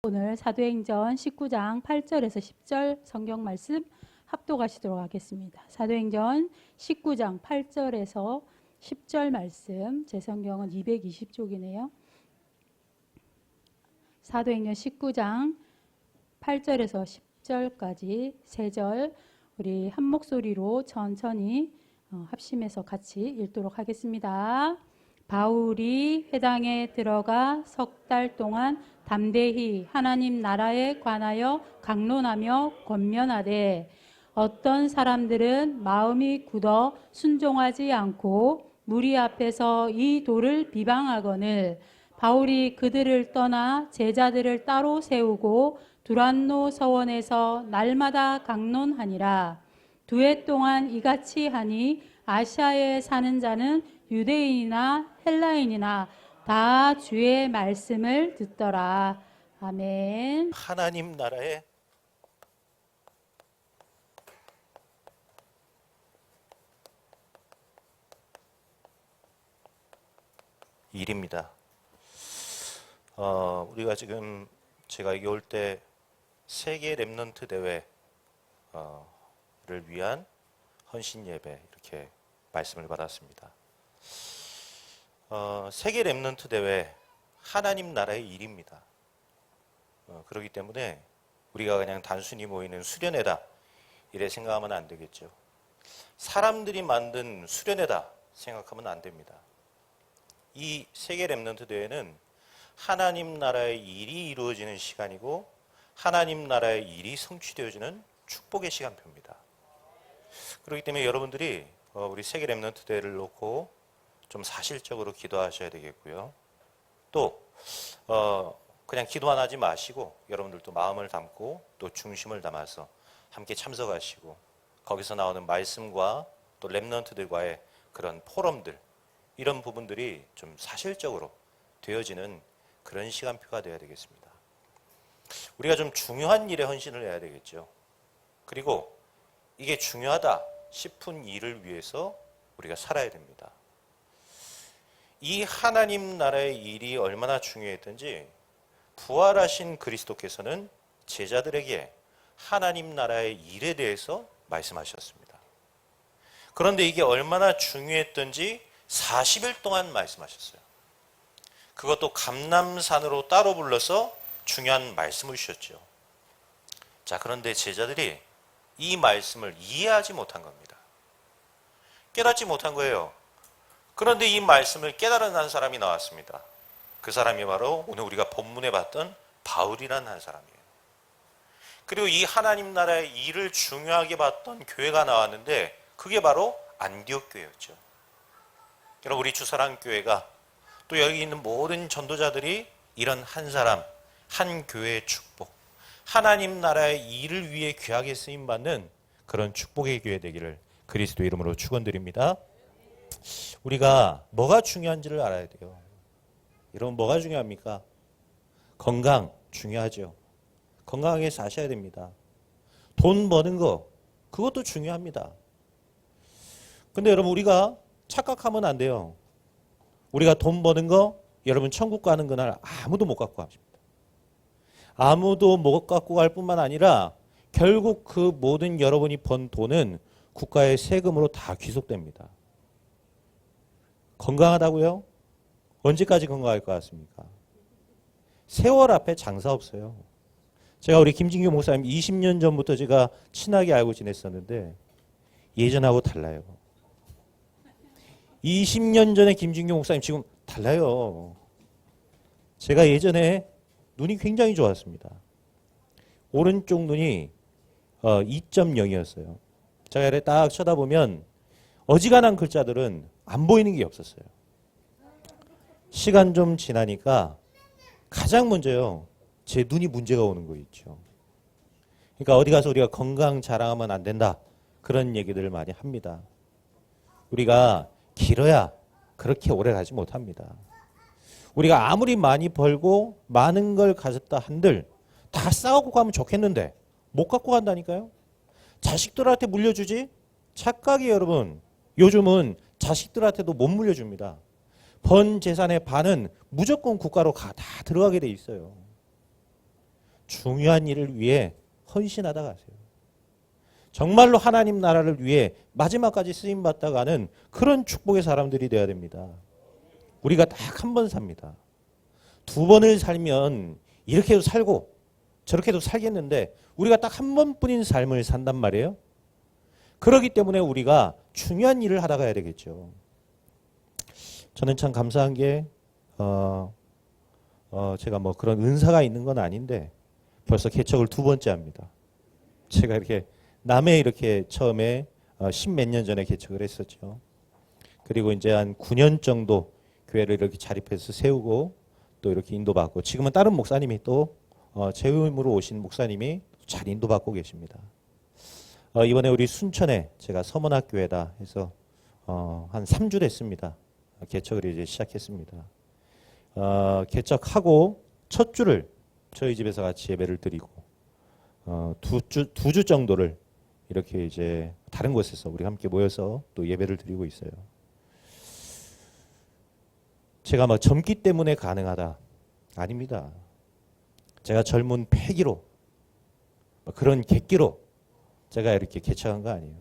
오늘 사도행전 19장 8절에서 10절 성경 말씀 합독하시도록 하겠습니다. 사도행전 19장 8절에서 10절 말씀, 제 성경은 220쪽이네요. 사도행전 19장 8절에서 10절까지 3절 우리 한 목소리로 천천히 합심해서 같이 읽도록 하겠습니다. 바울이 회당에 들어가 석 달 동안 담대히 하나님 나라에 관하여 강론하며 권면하되 어떤 사람들은 마음이 굳어 순종하지 않고 무리 앞에서 이 도를 비방하거늘 바울이 그들을 떠나 제자들을 따로 세우고 두란노 서원에서 날마다 강론하니라. 2해 동안 이같이 하니 아시아에 사는 자는 유대인이나 헬라인이나 다 주의 말씀을 듣더라. 아멘. 하나님 나라의 일입니다. 우리가 지금 제가 여기 올 때 세계 렘넌트 대회를 위한 헌신 예배 이렇게 말씀을 받았습니다. 세계 렘넌트 대회 하나님 나라의 일입니다. 그렇기 때문에 우리가 그냥 단순히 모이는 수련회다 이래 생각하면 안 되겠죠. 사람들이 만든 수련회다 생각하면 안 됩니다. 이 세계 렘넌트 대회는 하나님 나라의 일이 이루어지는 시간이고 하나님 나라의 일이 성취되어지는 축복의 시간표입니다. 그렇기 때문에 여러분들이 우리 세계 렘넌트 대회를 놓고 좀 사실적으로 기도하셔야 되겠고요. 또 그냥 기도만 하지 마시고 여러분들도 마음을 담고 또 중심을 담아서 함께 참석하시고 거기서 나오는 말씀과 또 렘넌트들과의 그런 포럼들 이런 부분들이 좀 사실적으로 되어지는 그런 시간표가 되어야 되겠습니다. 우리가 좀 중요한 일에 헌신을 해야 되겠죠. 그리고 이게 중요하다 싶은 일을 위해서 우리가 살아야 됩니다. 이 하나님 나라의 일이 얼마나 중요했던지 부활하신 그리스도께서는 제자들에게 하나님 나라의 일에 대해서 말씀하셨습니다. 그런데 이게 얼마나 중요했던지 40일 동안 말씀하셨어요. 그것도 감람산으로 따로 불러서 중요한 말씀을 주셨죠. 자, 그런데 제자들이 이 말씀을 이해하지 못한 겁니다. 깨닫지 못한 거예요. 그런데 이 말씀을 깨달은 한 사람이 나왔습니다. 그 사람이 바로 오늘 우리가 본문에 봤던 바울이라는 한 사람이에요. 그리고 이 하나님 나라의 일을 중요하게 봤던 교회가 나왔는데 그게 바로 안디옥 교회였죠. 여러분 우리 주사랑교회가 또 여기 있는 모든 전도자들이 이런 한 사람, 한 교회의 축복, 하나님 나라의 일을 위해 귀하게 쓰임받는 그런 축복의 교회 되기를 그리스도 이름으로 축원드립니다. 우리가 뭐가 중요한지를 알아야 돼요. 여러분 뭐가 중요합니까? 건강 중요하죠. 건강하게 사셔야 됩니다. 돈 버는 거 그것도 중요합니다. 근데 여러분 우리가 착각하면 안 돼요. 우리가 돈 버는 거 여러분 천국 가는 그날 아무도 못 갖고 갑니다. 아무도 못 갖고 갈 뿐만 아니라 결국 그 모든 여러분이 번 돈은 국가의 세금으로 다 귀속됩니다. 건강하다고요? 언제까지 건강할 것 같습니까? 세월 앞에 장사 없어요. 제가 우리 김진규 목사님 20년 전부터 제가 친하게 알고 지냈었는데 예전하고 달라요. 20년 전에 김진규 목사님 지금 달라요. 제가 예전에 눈이 굉장히 좋았습니다. 오른쪽 눈이 2.0이었어요. 제가 이렇게 딱 쳐다보면 어지간한 글자들은 안 보이는 게 없었어요. 시간 좀 지나니까 가장 먼저요. 제 눈이 문제가 오는 거 있죠. 그러니까 어디 가서 우리가 건강 자랑하면 안 된다. 그런 얘기들을 많이 합니다. 우리가 길어야 그렇게 오래 가지 못합니다. 우리가 아무리 많이 벌고 많은 걸 가졌다 한들 다 싸갖고 가면 좋겠는데 못 갖고 간다니까요. 자식들한테 물려주지? 착각이 여러분. 요즘은 자식들한테도 못 물려줍니다. 번 재산의 반은 무조건 국가로 다 들어가게 돼 있어요. 중요한 일을 위해 헌신하다 가세요. 정말로 하나님 나라를 위해 마지막까지 쓰임받다 가는 그런 축복의 사람들이 되어야 됩니다. 우리가 딱 한 번 삽니다. 두 번을 살면 이렇게도 살고 저렇게도 살겠는데 우리가 딱 한 번뿐인 삶을 산단 말이에요. 그렇기 때문에 우리가 중요한 일을 하다 가야 되겠죠. 저는 참 감사한 게 제가 뭐 그런 은사가 있는 건 아닌데 벌써 개척을 2번째 합니다. 제가 이렇게 남해 이렇게 처음에 10몇 년 전에 개척을 했었죠. 그리고 이제 한 9년 정도 교회를 이렇게 자립해서 세우고 또 이렇게 인도받고 지금은 다른 목사님이 또 재임으로 오신 목사님이 잘 인도받고 계십니다. 이번에 우리 순천에 제가 서문학교회다 해서 한 3주 됐습니다. 개척을 이제 시작했습니다. 개척하고 첫 주를 저희 집에서 같이 예배를 드리고 두 주 정도를 이렇게 이제 다른 곳에서 우리 함께 모여서 또 예배를 드리고 있어요. 제가 뭐 젊기 때문에 가능하다. 아닙니다. 제가 젊은 패기로 그런 객기로 제가 이렇게 개척한 거 아니에요.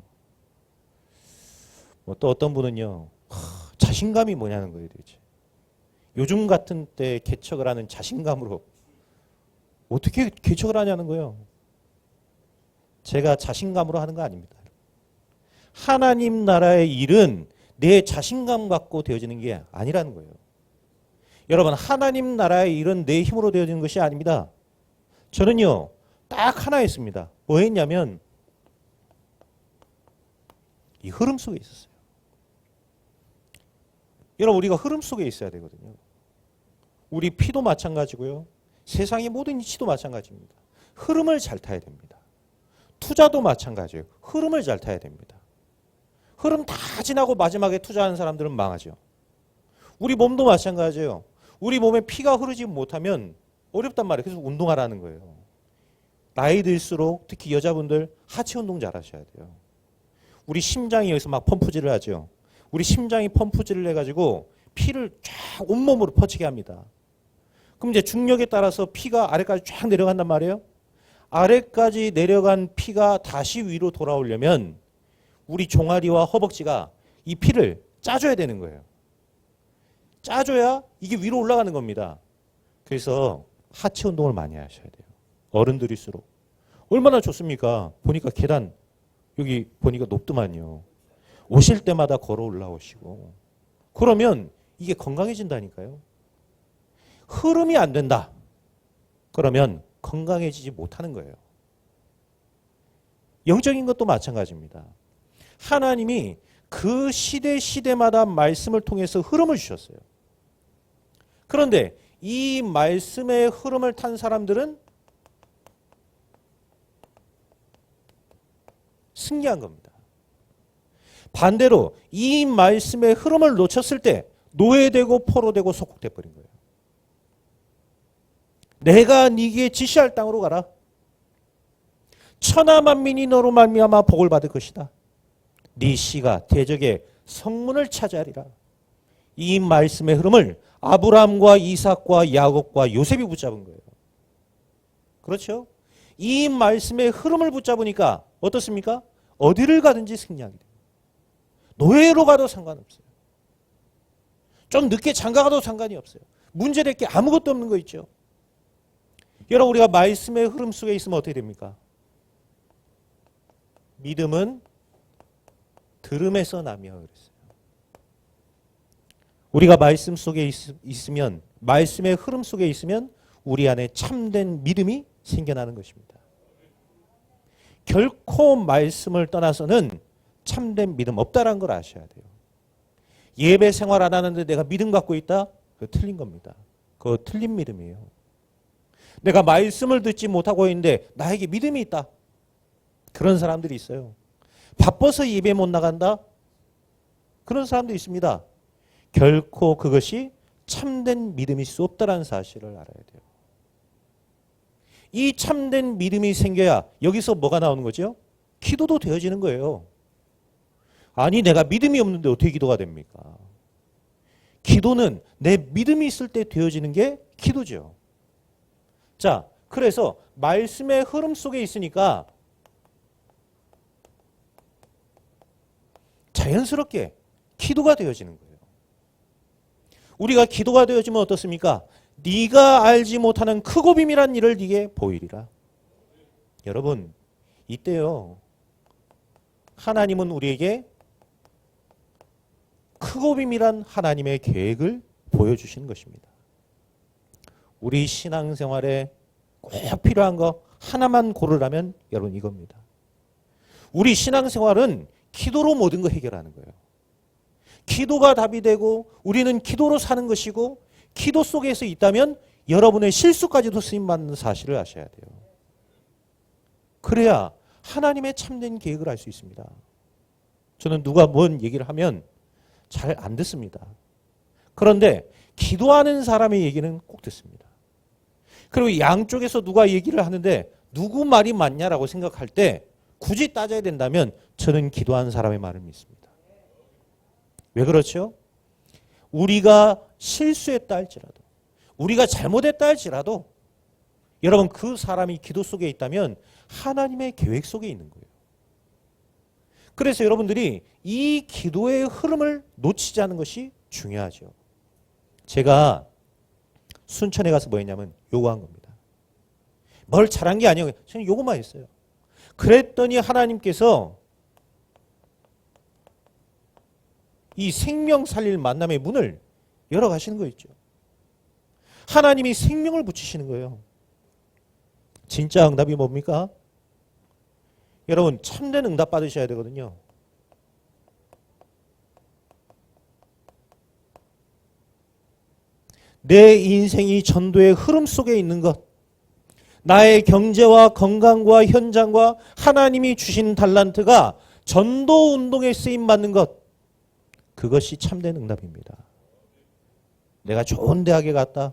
뭐 또 어떤 분은요. 자신감이 뭐냐는 거예요. 도대체. 요즘 같은 때 개척을 하는 자신감으로 어떻게 개척을 하냐는 거예요. 제가 자신감으로 하는 거 아닙니다. 하나님 나라의 일은 내 자신감 갖고 되어지는 게 아니라는 거예요. 여러분 하나님 나라의 일은 내 힘으로 되어지는 것이 아닙니다. 저는요. 딱 하나 했습니다. 뭐 했냐면 이 흐름 속에 있었어요. 여러분 우리가 흐름 속에 있어야 되거든요. 우리 피도 마찬가지고요. 세상의 모든 이치도 마찬가지입니다. 흐름을 잘 타야 됩니다. 투자도 마찬가지예요. 흐름을 잘 타야 됩니다. 흐름 다 지나고 마지막에 투자하는 사람들은 망하죠. 우리 몸도 마찬가지예요. 우리 몸에 피가 흐르지 못하면 어렵단 말이에요. 그래서 운동하라는 거예요. 나이 들수록 특히 여자분들 하체 운동 잘 하셔야 돼요. 우리 심장이 여기서 막 펌프질을 하죠. 우리 심장이 펌프질을 해가지고 피를 쫙 온몸으로 퍼치게 합니다. 그럼 이제 중력에 따라서 피가 아래까지 쫙 내려간단 말이에요. 아래까지 내려간 피가 다시 위로 돌아오려면 우리 종아리와 허벅지가 이 피를 짜줘야 되는 거예요. 짜줘야 이게 위로 올라가는 겁니다. 그래서 하체 운동을 많이 하셔야 돼요. 어른들일수록. 얼마나 좋습니까? 보니까 계단 여기 보니까 높더만요. 오실 때마다 걸어 올라오시고. 그러면 이게 건강해진다니까요. 흐름이 안 된다. 그러면 건강해지지 못하는 거예요. 영적인 것도 마찬가지입니다. 하나님이 그 시대마다 말씀을 통해서 흐름을 주셨어요. 그런데 이 말씀의 흐름을 탄 사람들은 승리한 겁니다. 반대로 이 말씀의 흐름을 놓쳤을 때 노예되고 포로되고 속국돼 버린 거예요. 내가 네게 지시할 땅으로 가라. 천하 만민이 너로 말미암아 복을 받을 것이다. 네 씨가 대적의 성문을 차지하리라. 이 말씀의 흐름을 아브라함과 이삭과 야곱과 요셉이 붙잡은 거예요. 그렇죠? 이 말씀의 흐름을 붙잡으니까 어떻습니까? 어디를 가든지 승리하게 돼요. 노예로 가도 상관없어요. 좀 늦게 장가가도 상관이 없어요. 문제될 게 아무것도 없는 거 있죠. 여러분 우리가 말씀의 흐름 속에 있으면 어떻게 됩니까? 믿음은 들음에서 나며 그랬어요. 우리가 말씀 속에 있으면 말씀의 흐름 속에 있으면 우리 안에 참된 믿음이 생겨나는 것입니다. 결코 말씀을 떠나서는 참된 믿음 없다라는 걸 아셔야 돼요. 예배 생활 안 하는데 내가 믿음 갖고 있다? 그거 틀린 겁니다. 그거 틀린 믿음이에요. 내가 말씀을 듣지 못하고 있는데 나에게 믿음이 있다. 그런 사람들이 있어요. 바빠서 예배 못 나간다? 그런 사람도 있습니다. 결코 그것이 참된 믿음일 수 없다는 사실을 알아야 돼요. 이 참된 믿음이 생겨야 여기서 뭐가 나오는 거죠? 기도도 되어지는 거예요. 아니 내가 믿음이 없는데 어떻게 기도가 됩니까? 기도는 내 믿음이 있을 때 되어지는 게 기도죠. 자, 그래서 말씀의 흐름 속에 있으니까 자연스럽게 기도가 되어지는 거예요. 우리가 기도가 되어지면 어떻습니까? 네가 알지 못하는 크고 비밀한 일을 네게 보이리라. 여러분, 이때요. 하나님은 우리에게 크고 비밀한 하나님의 계획을 보여주시는 것입니다. 우리 신앙생활에 꼭 필요한 거 하나만 고르라면 여러분 이겁니다. 우리 신앙생활은 기도로 모든 거 해결하는 거예요. 기도가 답이 되고 우리는 기도로 사는 것이고 기도 속에서 있다면 여러분의 실수까지도 쓰임받는 사실을 아셔야 돼요. 그래야 하나님의 참된 계획을 알 수 있습니다. 저는 누가 뭔 얘기를 하면 잘 안 듣습니다. 그런데 기도하는 사람의 얘기는 꼭 듣습니다. 그리고 양쪽에서 누가 얘기를 하는데 누구 말이 맞냐라고 생각할 때 굳이 따져야 된다면 저는 기도하는 사람의 말을 믿습니다. 왜 그렇죠? 우리가 실수했다 할지라도 우리가 잘못했다 할지라도 여러분 그 사람이 기도 속에 있다면 하나님의 계획 속에 있는 거예요. 그래서 여러분들이 이 기도의 흐름을 놓치지 않는 것이 중요하죠. 제가 순천에 가서 뭐 했냐면 요구한 겁니다. 뭘 잘한 게 아니에요. 저는 요거만 했어요. 그랬더니 하나님께서 이 생명 살릴 만남의 문을 열어가시는 거 있죠. 하나님이 생명을 붙이시는 거예요. 진짜 응답이 뭡니까? 여러분 참된 응답 받으셔야 되거든요. 내 인생이 전도의 흐름 속에 있는 것, 나의 경제와 건강과 현장과 하나님이 주신 달란트가 전도 운동에 쓰임받는 것, 그것이 참된 응답입니다. 내가 좋은 대학에 갔다.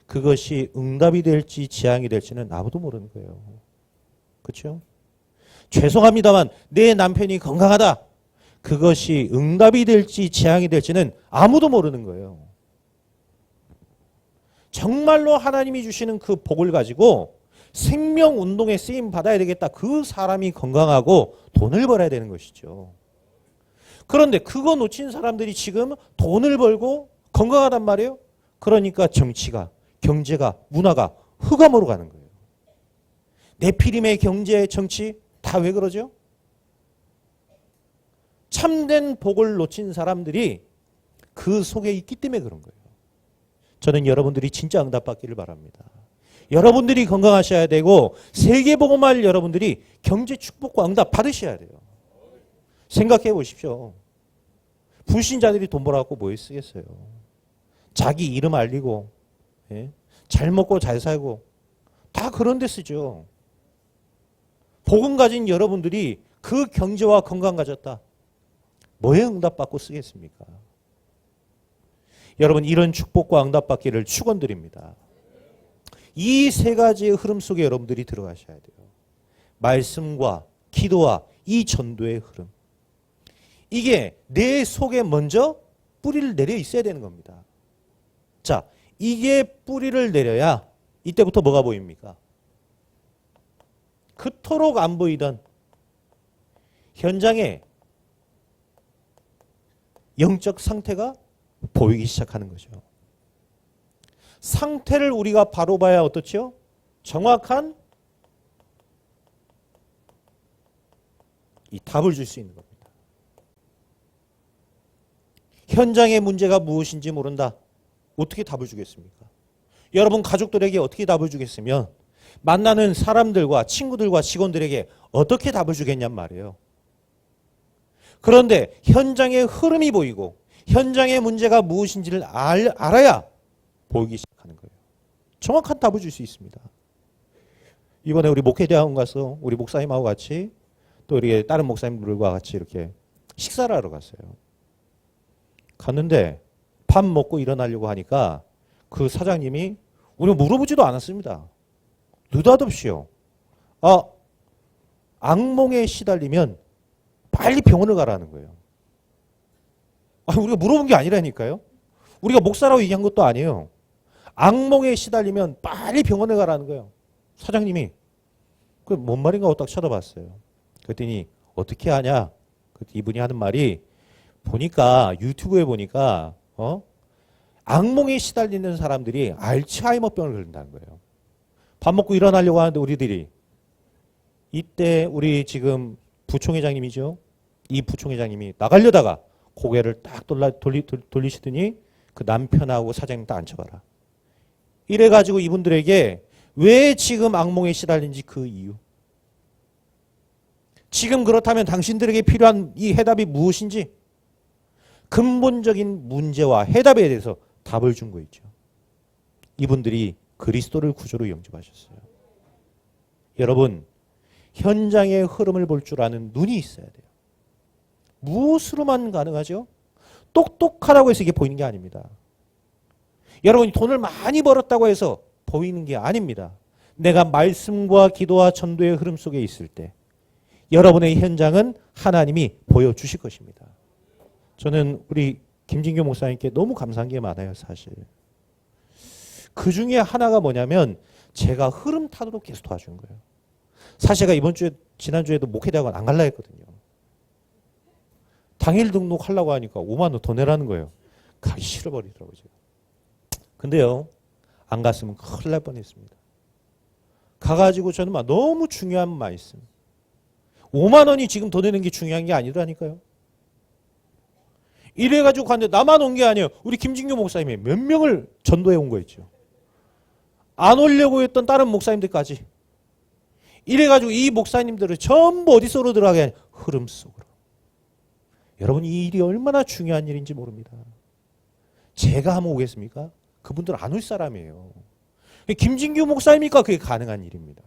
그것이 응답이 될지 지향이 될지는 아무도 모르는 거예요. 그렇죠? 죄송합니다만 내 남편이 건강하다. 그것이 응답이 될지 지향이 될지는 아무도 모르는 거예요. 정말로 하나님이 주시는 그 복을 가지고 생명운동에 쓰임 받아야 되겠다. 그 사람이 건강하고 돈을 벌어야 되는 것이죠. 그런데 그거 놓친 사람들이 지금 돈을 벌고 건강하단 말이에요. 그러니까 정치가, 경제가, 문화가 흑암으로 가는 거예요. 네피림의 경제, 정치 다 왜 그러죠? 참된 복을 놓친 사람들이 그 속에 있기 때문에 그런 거예요. 저는 여러분들이 진짜 응답받기를 바랍니다. 여러분들이 건강하셔야 되고 세계복음할 여러분들이 경제 축복과 응답 받으셔야 돼요. 생각해 보십시오. 불신자들이 돈 벌어갖고 뭐에 쓰겠어요. 자기 이름 알리고 잘 먹고 잘 살고 다 그런 데 쓰죠. 복음 가진 여러분들이 그 경제와 건강 가졌다. 뭐에 응답받고 쓰겠습니까? 여러분 이런 축복과 응답받기를 축원드립니다. 이 세 가지의 흐름 속에 여러분들이 들어가셔야 돼요. 말씀과 기도와 이 전도의 흐름. 이게 내 속에 먼저 뿌리를 내려 있어야 되는 겁니다. 자, 이게 뿌리를 내려야 이때부터 뭐가 보입니까? 그토록 안 보이던 현장의 영적 상태가 보이기 시작하는 거죠. 상태를 우리가 바로 봐야 어떻죠? 정확한 이 답을 줄 수 있는 겁니다. 현장의 문제가 무엇인지 모른다. 어떻게 답을 주겠습니까? 여러분 가족들에게 어떻게 답을 주겠으면 만나는 사람들과 친구들과 직원들에게 어떻게 답을 주겠냔 말이에요. 그런데 현장의 흐름이 보이고 현장의 문제가 무엇인지를 알아야 보이기 시작하는 거예요. 정확한 답을 줄 수 있습니다. 이번에 우리 목회대학원 가서 우리 목사님하고 같이 또 우리 다른 목사님들과 같이 이렇게 식사를 하러 갔어요. 갔는데 밥 먹고 일어나려고 하니까 그 사장님이 우리 물어보지도 않았습니다. 느닷없이요. 악몽에 시달리면 빨리 병원을 가라는 거예요. 우리가 물어본 게 아니라니까요. 우리가 목사라고 얘기한 것도 아니에요. 악몽에 시달리면 빨리 병원에 가라는 거예요. 사장님이 그 뭔 말인가 하고 딱 쳐다봤어요. 그랬더니 어떻게 하냐? 그랬더니 이분이 하는 말이 보니까 유튜브에 보니까 악몽에 시달리는 사람들이 알츠하이머병을 걸린다는 거예요. 밥 먹고 일어나려고 하는데 우리들이 이때 우리 지금 부총회장님이죠. 이 부총회장님이 나가려다가 고개를 딱 돌리시더니 그 남편하고 사장님 딱 앉혀봐라. 이래가지고 이분들에게 왜 지금 악몽에 시달린지 그 이유. 지금 그렇다면 당신들에게 필요한 이 해답이 무엇인지 근본적인 문제와 해답에 대해서 답을 준 거 있죠. 이분들이 그리스도를 구주로 영접하셨어요. 여러분, 현장의 흐름을 볼 줄 아는 눈이 있어야 돼요. 무엇으로만 가능하죠? 똑똑하다고 해서 이게 보이는 게 아닙니다. 여러분이 돈을 많이 벌었다고 해서 보이는 게 아닙니다. 내가 말씀과 기도와 전도의 흐름 속에 있을 때 여러분의 현장은 하나님이 보여주실 것입니다. 저는 우리 김진교 목사님께 너무 감사한 게 많아요, 사실. 그 중에 하나가 뭐냐면 제가 흐름 타도록 계속 도와준 거예요. 사실 제가 지난주에도 목회대학원 안 갈라 했거든요. 당일 등록하려고 하니까 5만 원 더 내라는 거예요. 가기 싫어버리더라고요, 제가. 근데요, 안 갔으면 큰일 날 뻔했습니다. 가가지고 저는 막 너무 중요한 말씀. 5만 원이 지금 더 내는 게 중요한 게 아니라니까요. 이래가지고 갔는데 나만 온 게 아니에요. 우리 김진교 목사님이 몇 명을 전도해 온 거였죠. 안 오려고 했던 다른 목사님들까지. 이래가지고 이 목사님들을 전부 어디서로 들어가게 하냐. 흐름 속으로. 여러분 이 일이 얼마나 중요한 일인지 모릅니다. 제가 하면 오겠습니까? 그분들 안 올 사람이에요. 김진규 목사님이니까 그게 가능한 일입니다.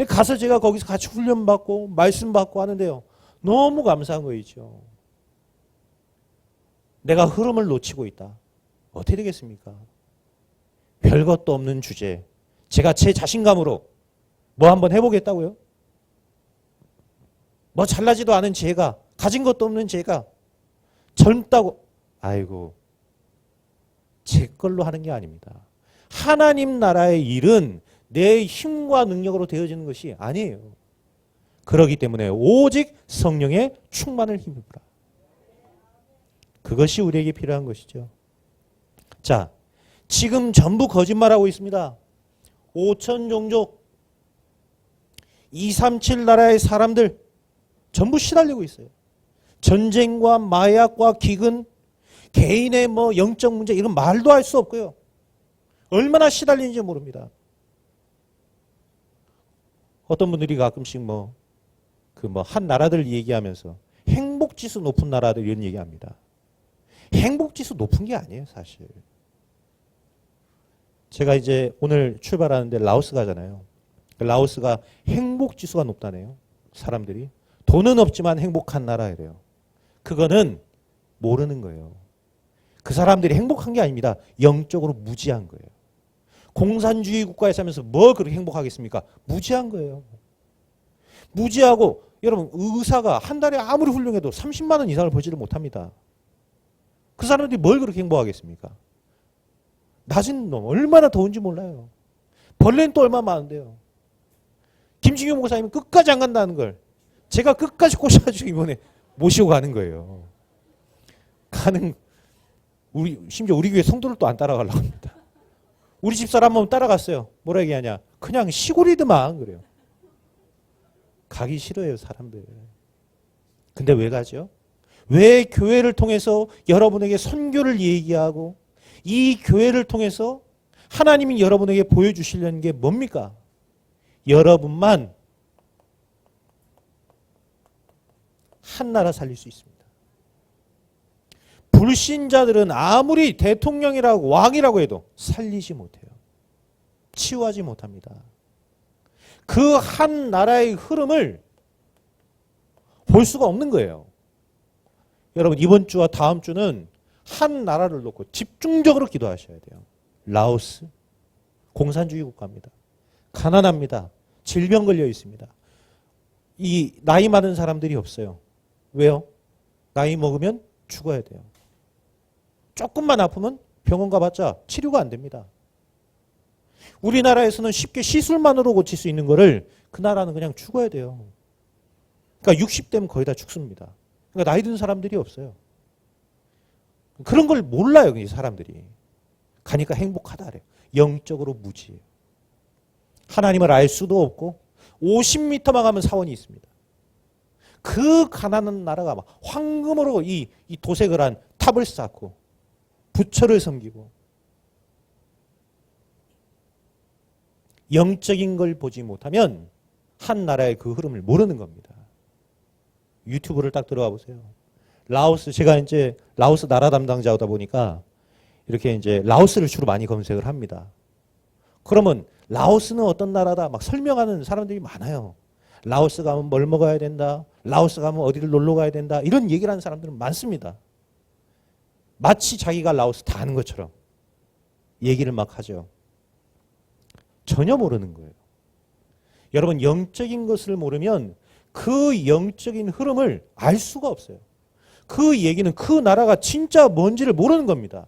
가서 제가 거기서 같이 훈련받고 말씀 받고 하는데요. 너무 감사한 거 있죠. 내가 흐름을 놓치고 있다. 어떻게 되겠습니까? 별것도 없는 주제. 제가 제 자신감으로 뭐 한번 해보겠다고요? 뭐 잘나지도 않은 제가, 가진 것도 없는 제가 젊다고, 아이고, 제 걸로 하는 게 아닙니다. 하나님 나라의 일은 내 힘과 능력으로 되어지는 것이 아니에요. 그렇기 때문에 오직 성령의 충만을 힘입으라. 그것이 우리에게 필요한 것이죠. 자, 지금 전부 거짓말하고 있습니다. 5천 종족, 237 나라의 사람들 전부 시달리고 있어요. 전쟁과 마약과 기근, 개인의 뭐 영적 문제 이런 말도 할 수 없고요. 얼마나 시달리는지 모릅니다. 어떤 분들이 가끔씩 한 나라들 얘기하면서 행복지수 높은 나라들 이런 얘기합니다. 행복지수 높은 게 아니에요, 사실. 제가 이제 오늘 출발하는데 라오스 가잖아요. 라오스가 행복지수가 높다네요. 사람들이. 돈은 없지만 행복한 나라예요. 그거는 모르는 거예요. 그 사람들이 행복한 게 아닙니다. 영적으로 무지한 거예요. 공산주의 국가에 살면서 뭐 그렇게 행복하겠습니까? 무지한 거예요. 무지하고 여러분 의사가 한 달에 아무리 훌륭해도 30만 원 이상을 벌지를 못합니다. 그 사람들이 뭘 그렇게 행복하겠습니까? 낮은 놈 얼마나 더운지 몰라요. 벌레는 또 얼마나 많은데요. 김진규 목사님은 끝까지 안 간다는 걸 제가 끝까지 꼬셔가지고 이번에 모시고 가는 거예요. 심지어 우리 교회 성도를 또 안 따라가려고 합니다. 우리 집사람 한번 따라갔어요. 뭐라 얘기하냐. 그냥 시골이더만 그래요. 가기 싫어요, 사람들. 근데 왜 가죠? 왜 교회를 통해서 여러분에게 선교를 얘기하고 이 교회를 통해서 하나님이 여러분에게 보여주시려는 게 뭡니까? 여러분만 한 나라 살릴 수 있습니다. 불신자들은 아무리 대통령이라고 왕이라고 해도 살리지 못해요. 치유하지 못합니다. 그 한 나라의 흐름을 볼 수가 없는 거예요. 여러분 이번 주와 다음 주는 한 나라를 놓고 집중적으로 기도하셔야 돼요. 라오스 공산주의 국가입니다. 가난합니다. 질병 걸려 있습니다. 이 나이 많은 사람들이 없어요. 왜요? 나이 먹으면 죽어야 돼요. 조금만 아프면 병원 가봤자 치료가 안 됩니다. 우리나라에서는 쉽게 시술만으로 고칠 수 있는 거를 그 나라는 그냥 죽어야 돼요. 그러니까 60대면 거의 다 죽습니다. 그러니까 나이 든 사람들이 없어요. 그런 걸 몰라요, 이 사람들이. 가니까 행복하다 그래요. 영적으로 무지해요. 하나님을 알 수도 없고 50m만 가면 사원이 있습니다. 그 가난한 나라가 막 황금으로 이 도색을 한 탑을 쌓고 부처를 섬기고 영적인 걸 보지 못하면 한 나라의 그 흐름을 모르는 겁니다. 유튜브를 딱 들어가 보세요. 라오스, 제가 이제 라오스 나라 담당자다 보니까 이렇게 이제 라오스를 주로 많이 검색을 합니다. 그러면 라오스는 어떤 나라다 막 설명하는 사람들이 많아요. 라오스 가면 뭘 먹어야 된다. 라오스 가면 어디를 놀러 가야 된다. 이런 얘기를 하는 사람들은 많습니다. 마치 자기가 라오스 다 아는 것처럼 얘기를 막 하죠. 전혀 모르는 거예요. 여러분, 영적인 것을 모르면 그 영적인 흐름을 알 수가 없어요. 그 얘기는 그 나라가 진짜 뭔지를 모르는 겁니다.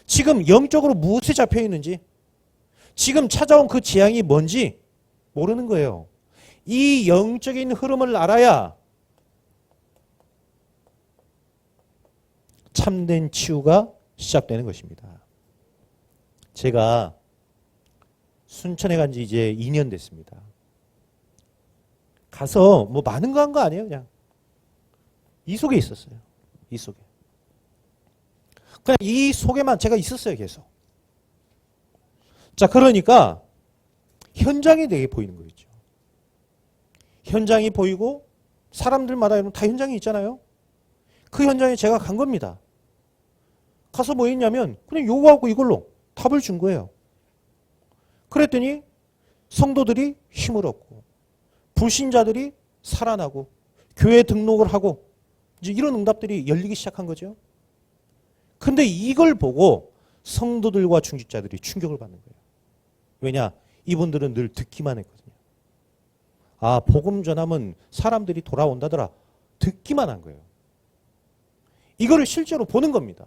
지금 영적으로 무엇에 잡혀 있는지, 지금 찾아온 그 재앙이 뭔지 모르는 거예요. 이 영적인 흐름을 알아야 참된 치유가 시작되는 것입니다. 제가 순천에 간 지 이제 2년 됐습니다. 가서 뭐 많은 거 한 거 아니에요. 그냥 이 속에 있었어요. 이 속에. 그냥 이 속에만 제가 있었어요. 계속. 자, 그러니까 현장이 되게 보이는 거 있죠. 현장이 보이고 사람들마다 다 현장이 있잖아요. 그 현장에 제가 간 겁니다. 가서 뭐 했냐면 그냥 요거하고 이걸로 답을 준 거예요. 그랬더니 성도들이 힘을 얻고 불신자들이 살아나고 교회 등록을 하고 이제 이런 응답들이 열리기 시작한 거죠. 근데 이걸 보고 성도들과 중직자들이 충격을 받는 거예요. 왜냐? 이분들은 늘 듣기만 했거든요. 아, 복음 전하면 사람들이 돌아온다더라. 듣기만 한 거예요. 이거를 실제로 보는 겁니다.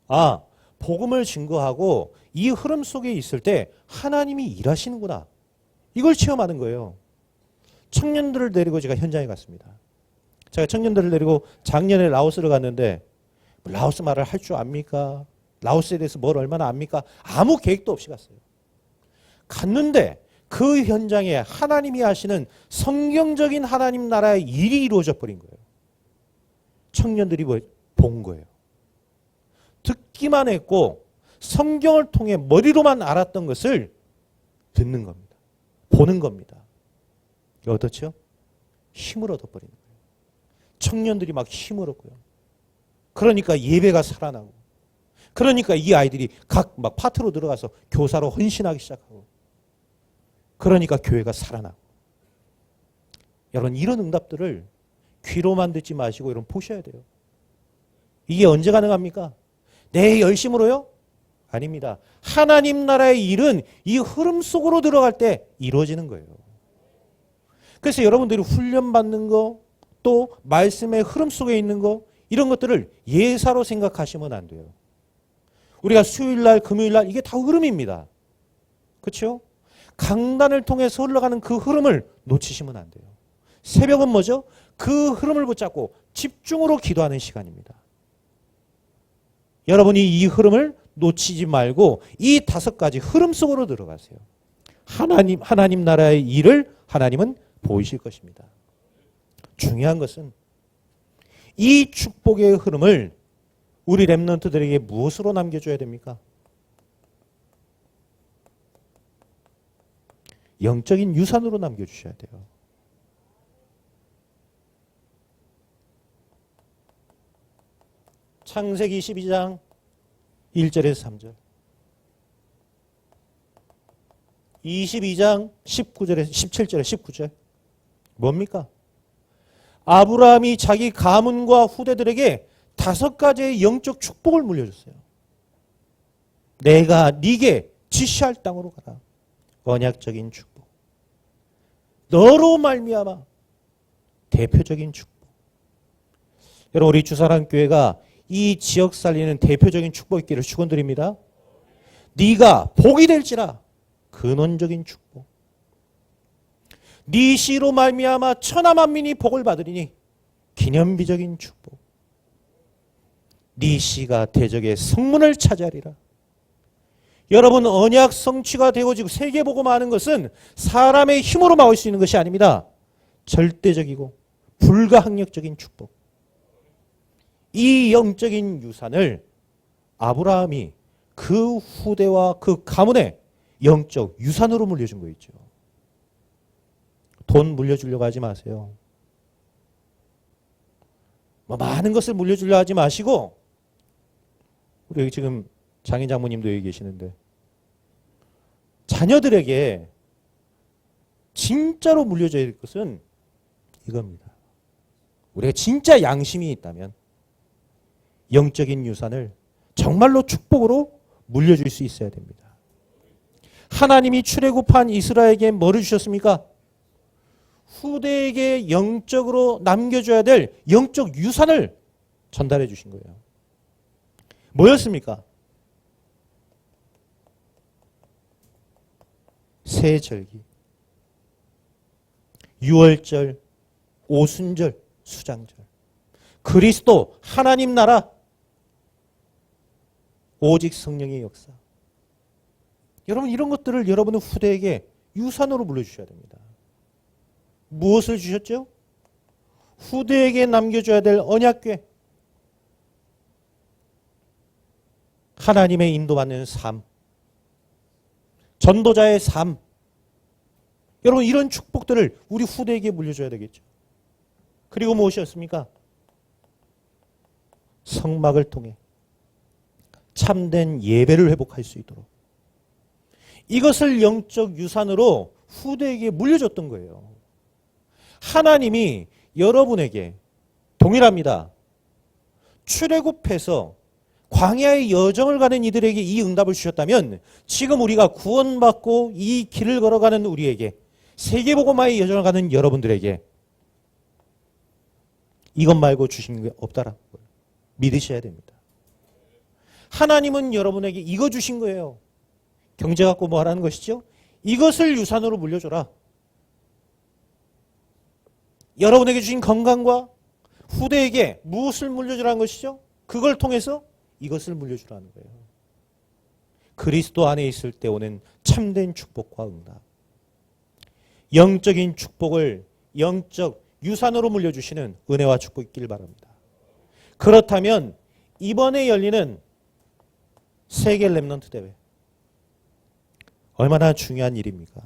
아, 복음을 증거하고 이 흐름 속에 있을 때 하나님이 일하시는구나. 이걸 체험하는 거예요. 청년들을 데리고 제가 현장에 갔습니다. 제가 청년들을 데리고 작년에 라오스를 갔는데 라오스 말을 할 줄 압니까? 라오스에 대해서 뭘 얼마나 압니까? 아무 계획도 없이 갔어요. 갔는데 그 현장에 하나님이 하시는 성경적인 하나님 나라의 일이 이루어져 버린 거예요. 청년들이 본 거예요. 듣기만 했고 성경을 통해 머리로만 알았던 것을 듣는 겁니다. 보는 겁니다. 어떻죠? 힘을 얻어버리는 거예요. 청년들이 막 힘을 얻고요. 그러니까 예배가 살아나고 그러니까 이 아이들이 각 막 파트로 들어가서 교사로 헌신하기 시작하고 그러니까 교회가 살아나고 여러분 이런 응답들을 귀로만 듣지 마시고 여러분 보셔야 돼요. 이게 언제 가능합니까? 내 열심으로요? 아닙니다. 하나님 나라의 일은 이 흐름 속으로 들어갈 때 이루어지는 거예요. 그래서 여러분들이 훈련받는 거, 또 말씀의 흐름 속에 있는 거 이런 것들을 예사로 생각하시면 안 돼요. 우리가 수요일날, 금요일날 이게 다 흐름입니다. 그렇죠? 강단을 통해서 흘러가는 그 흐름을 놓치시면 안 돼요. 새벽은 뭐죠? 그 흐름을 붙잡고 집중으로 기도하는 시간입니다. 여러분이 이 흐름을 놓치지 말고 이 5가지 흐름 속으로 들어가세요. 하나님 나라의 일을 하나님은 보이실 것입니다. 중요한 것은 이 축복의 흐름을 우리 렘넌트들에게 무엇으로 남겨줘야 됩니까? 영적인 유산으로 남겨주셔야 돼요. 창세기 22장 1절에서 3절 22장 19절에서 17절에 19절 뭡니까? 아브라함이 자기 가문과 후대들에게 5가지의 영적 축복을 물려줬어요. 내가 네게 지시할 땅으로 가라. 언약적인 축복. 너로 말미암아 대표적인 축복. 여러분 우리 주사랑교회가 이 지역 살리는 대표적인 축복 있기를 축원드립니다. 네가 복이 될지라 근원적인 축복. 네 씨로 말미암아 천하 만민이 복을 받으리니 기념비적인 축복. 네 씨가 대적의 성문을 차지하리라. 여러분, 언약 성취가 되어지고 세계복음하는 것은 사람의 힘으로 막을 수 있는 것이 아닙니다. 절대적이고 불가항력적인 축복. 이 영적인 유산을 아브라함이 그 후대와 그 가문의 영적 유산으로 물려준 거 있죠. 돈 물려주려고 하지 마세요. 많은 것을 물려주려고 하지 마시고, 우리 여기 지금 장인 장모님도 여기 계시는데, 자녀들에게 진짜로 물려줘야 될 것은 이겁니다. 우리가 진짜 양심이 있다면 영적인 유산을 정말로 축복으로 물려줄 수 있어야 됩니다. 하나님이 출애굽한 이스라엘에게 뭐를 주셨습니까? 후대에게 영적으로 남겨줘야 될 영적 유산을 전달해 주신 거예요. 뭐였습니까? 세절기, 유월절, 오순절, 수장절, 그리스도, 하나님 나라, 오직 성령의 역사. 여러분, 이런 것들을 여러분의 후대에게 유산으로 물려주셔야 됩니다. 무엇을 주셨죠? 후대에게 남겨줘야 될 언약궤, 하나님의 인도받는 삶, 전도자의 삶. 여러분, 이런 축복들을 우리 후대에게 물려줘야 되겠죠. 그리고 무엇이었습니까? 성막을 통해 참된 예배를 회복할 수 있도록 이것을 영적 유산으로 후대에게 물려줬던 거예요. 하나님이 여러분에게 동일합니다. 출애굽해서 광야의 여정을 가는 이들에게 이 응답을 주셨다면 지금 우리가 구원받고 이 길을 걸어가는 우리에게, 세계복음화의 여정을 가는 여러분들에게 이것 말고 주시는 게 없다라는 걸 믿으셔야 됩니다. 하나님은 여러분에게 이거 주신 거예요. 경제 갖고 뭐 하라는 것이죠? 이것을 유산으로 물려줘라. 여러분에게 주신 건강과 후대에게 무엇을 물려주라는 것이죠? 그걸 통해서 이것을 물려주라는 거예요. 그리스도 안에 있을 때 오는 참된 축복과 응답. 영적인 축복을 영적 유산으로 물려주시는 은혜와 축복이 있길 바랍니다. 그렇다면 이번에 열리는 세계 렘넌트 대회, 얼마나 중요한 일입니까?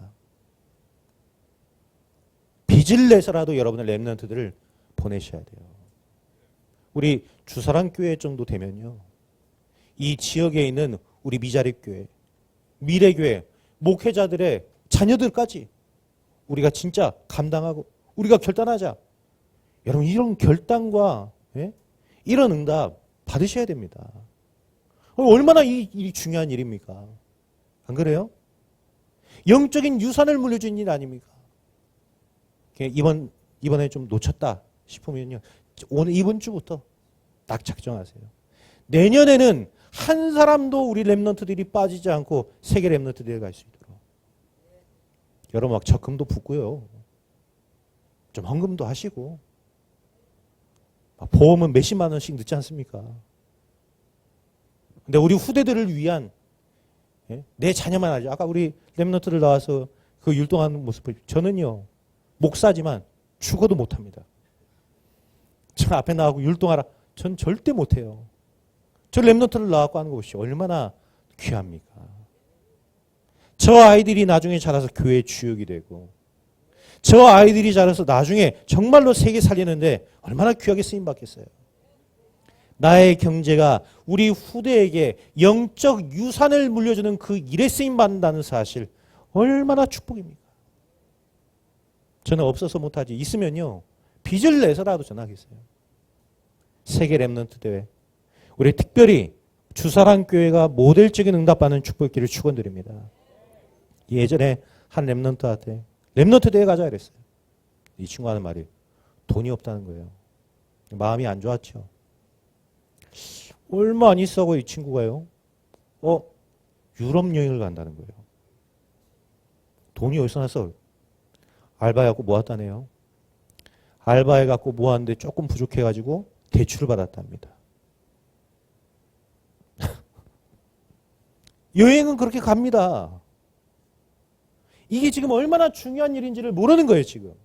빚을 내서라도 여러분의 렘넌트들을 보내셔야 돼요. 우리 주사랑교회 정도 되면요, 이 지역에 있는 우리 미자립교회, 미래교회, 목회자들의 자녀들까지 우리가 진짜 감당하고 우리가 결단하자. 여러분, 이런 결단과 이런 응답 받으셔야 됩니다. 얼마나 이 일이 중요한 일입니까? 안 그래요? 영적인 유산을 물려준 일 아닙니까? 이번에 좀 놓쳤다 싶으면요, 오늘 이번 주부터 딱 작정하세요. 내년에는 한 사람도 우리 렘넌트들이 빠지지 않고 세계 렘넌트 대회에 갈 수 있도록. 여러분, 막 적금도 붓고요, 좀 헌금도 하시고, 보험은 몇십만 원씩 넣지 않습니까? 근데 우리 후대들을 위한, 내 자녀만 하죠. 아까 우리 렘넌트들 나와서 그 율동하는 모습을, 저는요 목사지만 죽어도 못합니다. 저 앞에 나가고 율동하라, 전 절대 못해요. 저 렘넌트를 나와서 하는 것이 얼마나 귀합니까? 저 아이들이 나중에 자라서 교회의 주역이 되고, 저 아이들이 자라서 나중에 정말로 세계 살리는데 얼마나 귀하게 쓰임받겠어요. 나의 경제가 우리 후대에게 영적 유산을 물려주는 그 일에 쓰임받는다는 사실, 얼마나 축복입니까? 저는 없어서 못하지, 있으면요 빚을 내서라도 전하겠어요. 세계 렘넌트 대회, 우리 특별히 주사랑교회가 모델적인 응답받는 축복기를 축원드립니다. 예전에 한 렘넌트한테 렘넌트 대회 가자 그랬어요. 이 친구 하는 말이 돈이 없다는 거예요. 마음이 안 좋았죠. 얼마 안 있어고 이 친구가요, 유럽 여행을 간다는 거예요. 돈이 어디서 났어? 알바해갖고 모았다네요. 알바해갖고 모았는데 조금 부족해가지고 대출을 받았답니다. 여행은 그렇게 갑니다. 이게 지금 얼마나 중요한 일인지를 모르는 거예요, 지금.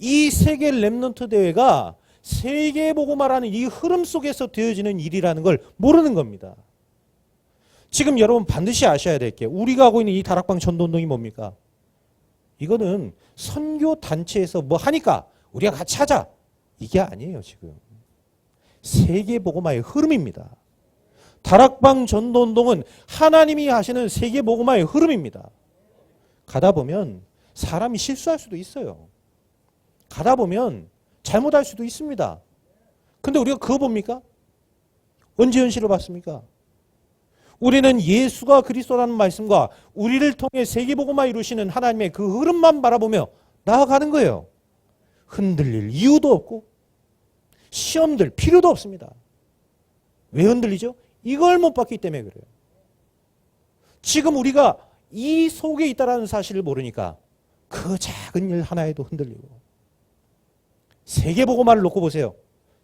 이 세계 렘넌트 대회가 세계복음화라는 이 흐름 속에서 되어지는 일이라는 걸 모르는 겁니다. 지금 여러분 반드시 아셔야 될 게 우리가 하고 있는 이 다락방 전도운동이 뭡니까? 이거는 선교 단체에서 뭐 하니까 우리가 같이 하자. 이게 아니에요, 지금. 세계복음화의 흐름입니다. 다락방 전도운동은 하나님이 하시는 세계복음화의 흐름입니다. 가다 보면 사람이 실수할 수도 있어요. 가다 보면 잘못할 수도 있습니다. 근데 우리가 그거 봅니까? 언제 현실을 봤습니까? 우리는 예수가 그리스도라는 말씀과 우리를 통해 세계복음화 이루시는 하나님의 그 흐름만 바라보며 나아가는 거예요. 흔들릴 이유도 없고 시험들 필요도 없습니다. 왜 흔들리죠? 이걸 못 봤기 때문에 그래요. 지금 우리가 이 속에 있다는 사실을 모르니까 그 작은 일 하나에도 흔들리고. 세계복음화를 놓고 보세요.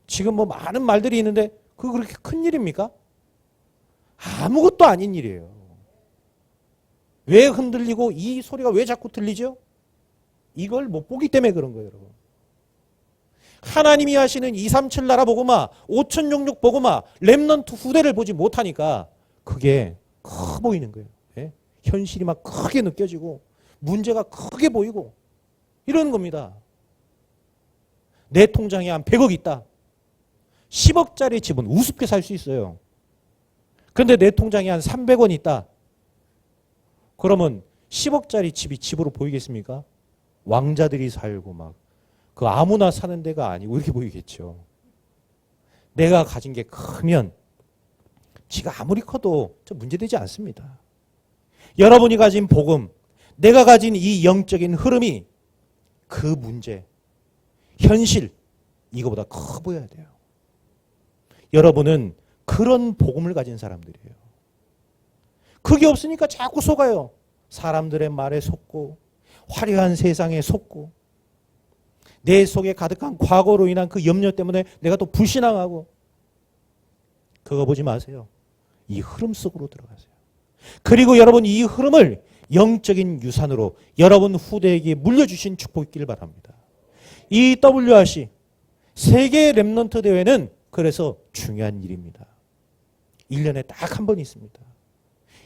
지금 뭐 많은 말들이 있는데 그거 그렇게 큰 일입니까? 아무것도 아닌 일이에요. 왜 흔들리고 이 소리가 왜 자꾸 들리죠? 이걸 못 보기 때문에 그런 거예요, 여러분. 하나님이 하시는 237 나라 복음화, 5천 종족 복음화, 렘넌트 후대를 보지 못하니까 그게 커 보이는 거예요. 예? 현실이 막 크게 느껴지고 문제가 크게 보이고 이러는 겁니다. 내 통장에 한 100억 있다. 10억짜리 집은 우습게 살 수 있어요. 그런데 내 통장에 한 300원 있다. 그러면 10억짜리 집이 집으로 보이겠습니까? 왕자들이 살고 막 그 아무나 사는 데가 아니고 이렇게 보이겠죠. 내가 가진 게 크면 지가 아무리 커도 문제되지 않습니다. 여러분이 가진 복음, 내가 가진 이 영적인 흐름이 그 문제, 현실, 이거보다 커 보여야 돼요. 여러분은 그런 복음을 가진 사람들이에요. 그게 없으니까 자꾸 속아요. 사람들의 말에 속고 화려한 세상에 속고 내 속에 가득한 과거로 인한 그 염려 때문에 내가 또 불신앙하고. 그거 보지 마세요. 이 흐름 속으로 들어가세요. 그리고 여러분 이 흐름을 영적인 유산으로 여러분 후대에게 물려주신 축복이 있길 바랍니다. 이 WRC 세계 렘넌트 대회는 그래서 중요한 일입니다. 1년에 딱 한 번 있습니다.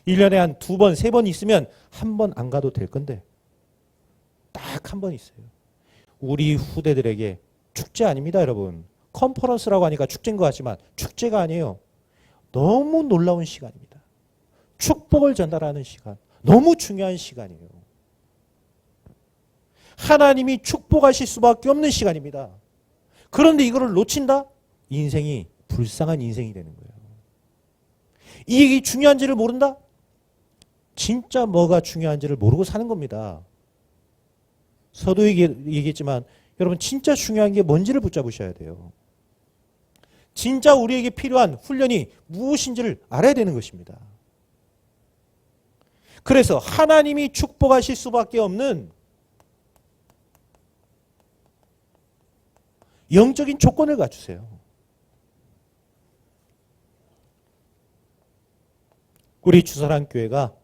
1년에 한 2번, 3번 있으면 한 번 안 가도 될 건데 딱 한 번 있어요. 우리 후대들에게 축제 아닙니다, 여러분. 컨퍼런스라고 하니까 축제인 것 같지만 축제가 아니에요. 너무 놀라운 시간입니다. 축복을 전달하는 시간. 너무 중요한 시간이에요. 하나님이 축복하실 수밖에 없는 시간입니다. 그런데 이거를 놓친다? 인생이 불쌍한 인생이 되는 거예요. 이게 중요한지를 모른다? 진짜 뭐가 중요한지를 모르고 사는 겁니다. 서도 얘기했지만 여러분 진짜 중요한 게 뭔지를 붙잡으셔야 돼요. 진짜 우리에게 필요한 훈련이 무엇인지를 알아야 되는 것입니다. 그래서 하나님이 축복하실 수밖에 없는 영적인 조건을 갖추세요. 우리 주사랑교회가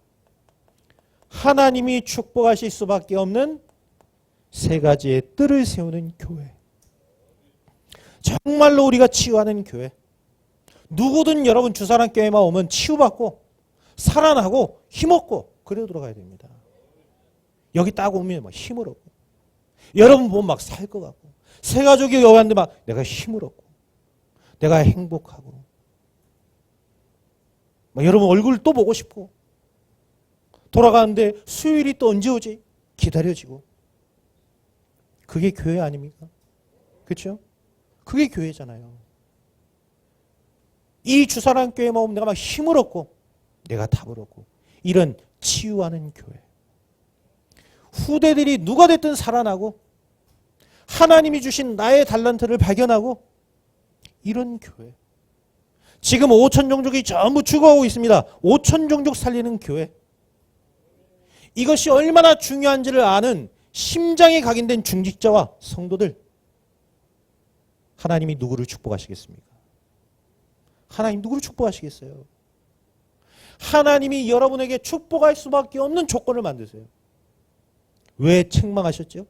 하나님이 축복하실 수밖에 없는 3가지의 뜰을 세우는 교회. 정말로 우리가 치유하는 교회. 누구든 여러분 주사랑교회만 오면 치유받고 살아나고 힘없고 그래 들어가야 됩니다. 여기 딱 오면 막 힘을 얻고 여러분 보면 막 살 것 같고 새 가족이 여기 왔는데 막 내가 힘을 얻고 내가 행복하고 막 여러분 얼굴 또 보고 싶고 돌아가는데 수요일이 또 언제 오지? 기다려지고. 그게 교회 아닙니까? 그렇죠? 그게 교회잖아요. 이 주사랑교회만 오면 내가 막 힘을 얻고 내가 답을 얻고 이런 치유하는 교회. 후대들이 누가 됐든 살아나고 하나님이 주신 나의 달란트를 발견하고 이런 교회. 지금 5천 종족이 전부 죽어가고 있습니다. 5천 종족 살리는 교회. 이것이 얼마나 중요한지를 아는 심장이 각인된 중직자와 성도들, 하나님이 누구를 축복하시겠습니까? 하나님 누구를 축복하시겠어요? 하나님이 여러분에게 축복할 수밖에 없는 조건을 만드세요. 왜 책망하셨죠?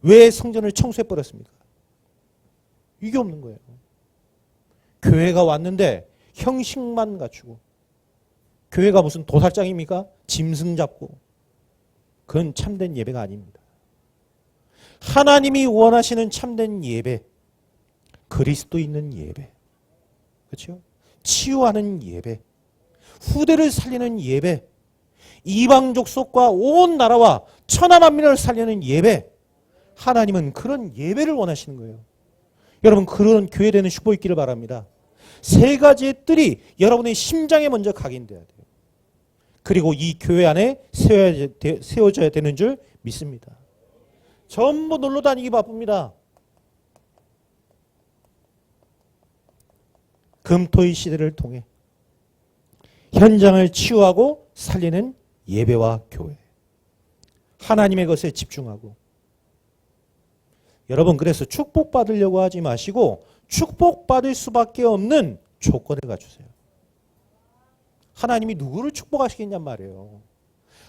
왜 성전을 청소해버렸습니까? 이게 없는 거예요. 교회가 왔는데 형식만 갖추고, 교회가 무슨 도살장입니까? 짐승 잡고. 그건 참된 예배가 아닙니다. 하나님이 원하시는 참된 예배, 그리스도 있는 예배, 그렇죠? 치유하는 예배, 후대를 살리는 예배, 이방 족속과 온 나라와 천하 만민을 살리는 예배, 하나님은 그런 예배를 원하시는 거예요. 여러분, 그런 교회 되는 축복이 있기를 바랍니다. 세 가지의 뜰이 여러분의 심장에 먼저 각인돼야 돼요. 그리고 이 교회 안에 세워져야 되는 줄 믿습니다. 전부 놀러 다니기 바쁩니다. 금토의 시대를 통해 현장을 치유하고 살리는 예배와 교회, 하나님의 것에 집중하고. 여러분, 그래서 축복받으려고 하지 마시고 축복받을 수밖에 없는 조건을 갖추세요. 하나님이 누구를 축복하시겠냔 말이에요.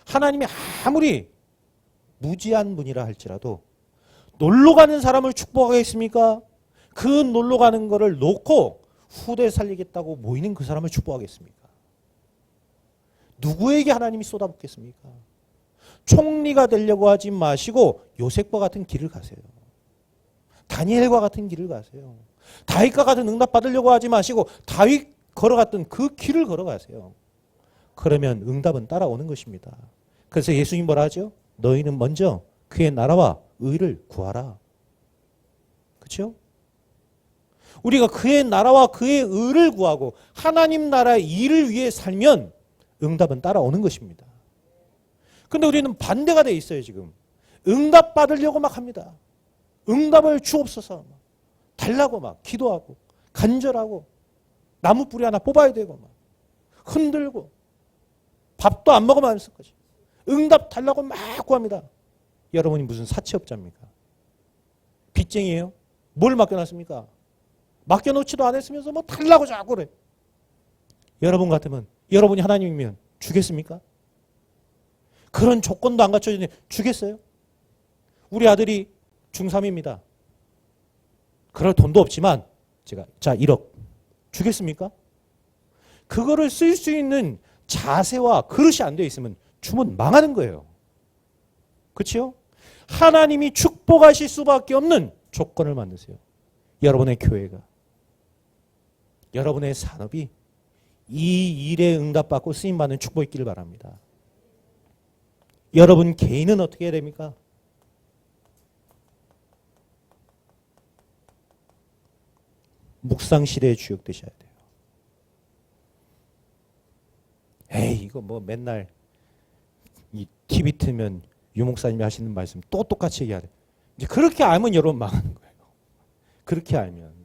하나님이 아무리 무지한 분이라 할지라도 놀러 가는 사람을 축복하겠습니까? 그 놀러 가는 거를 놓고 후대 살리겠다고 모이는 그 사람을 축복하겠습니까? 누구에게 하나님이 쏟아붓겠습니까? 총리가 되려고 하지 마시고 요셉과 같은 길을 가세요. 다니엘과 같은 길을 가세요. 다윗과 같은 응답 받으려고 하지 마시고 다윗 걸어갔던 그 길을 걸어가세요. 그러면 응답은 따라오는 것입니다. 그래서 예수님 뭐라 하죠? 너희는 먼저 그의 나라와 의를 구하라. 그렇죠? 우리가 그의 나라와 그의 의를 구하고 하나님 나라의 일을 위해 살면 응답은 따라오는 것입니다. 근데 우리는 반대가 돼 있어요, 지금. 응답 받으려고 막 합니다. 응답을 주옵소서. 달라고 막 기도하고 간절하고 나무 뿌리 하나 뽑아야 되고 막 흔들고 밥도 안 먹으면 안 쓸 거지. 응답 달라고 막 구합니다. 여러분이 무슨 사채업자입니까? 빚쟁이에요? 뭘 맡겨놨습니까? 맡겨놓지도 않았으면서 뭐 달라고 자꾸 그래. 여러분 같으면, 여러분이 하나님이면 주겠습니까? 그런 조건도 안 갖춰지는데 주겠어요? 우리 아들이 중3입니다. 그럴 돈도 없지만 제가 자 1억 주겠습니까? 그거를 쓸 수 있는 자세와 그릇이 안 되어 있으면 주면 망하는 거예요. 그렇죠? 하나님이 축복하실 수밖에 없는 조건을 만드세요. 여러분의 교회가, 여러분의 산업이 이 일에 응답받고 쓰임받는 축복이 있기를 바랍니다. 여러분 개인은 어떻게 해야 됩니까? 묵상 시대에 주역되셔야 돼요. 에이, 이거 뭐 맨날 이 TV 틀면 유 목사님이 하시는 말씀 또 똑같이 얘기하래. 이제 그렇게 알면 여러분 망하는 거예요. 그렇게 알면.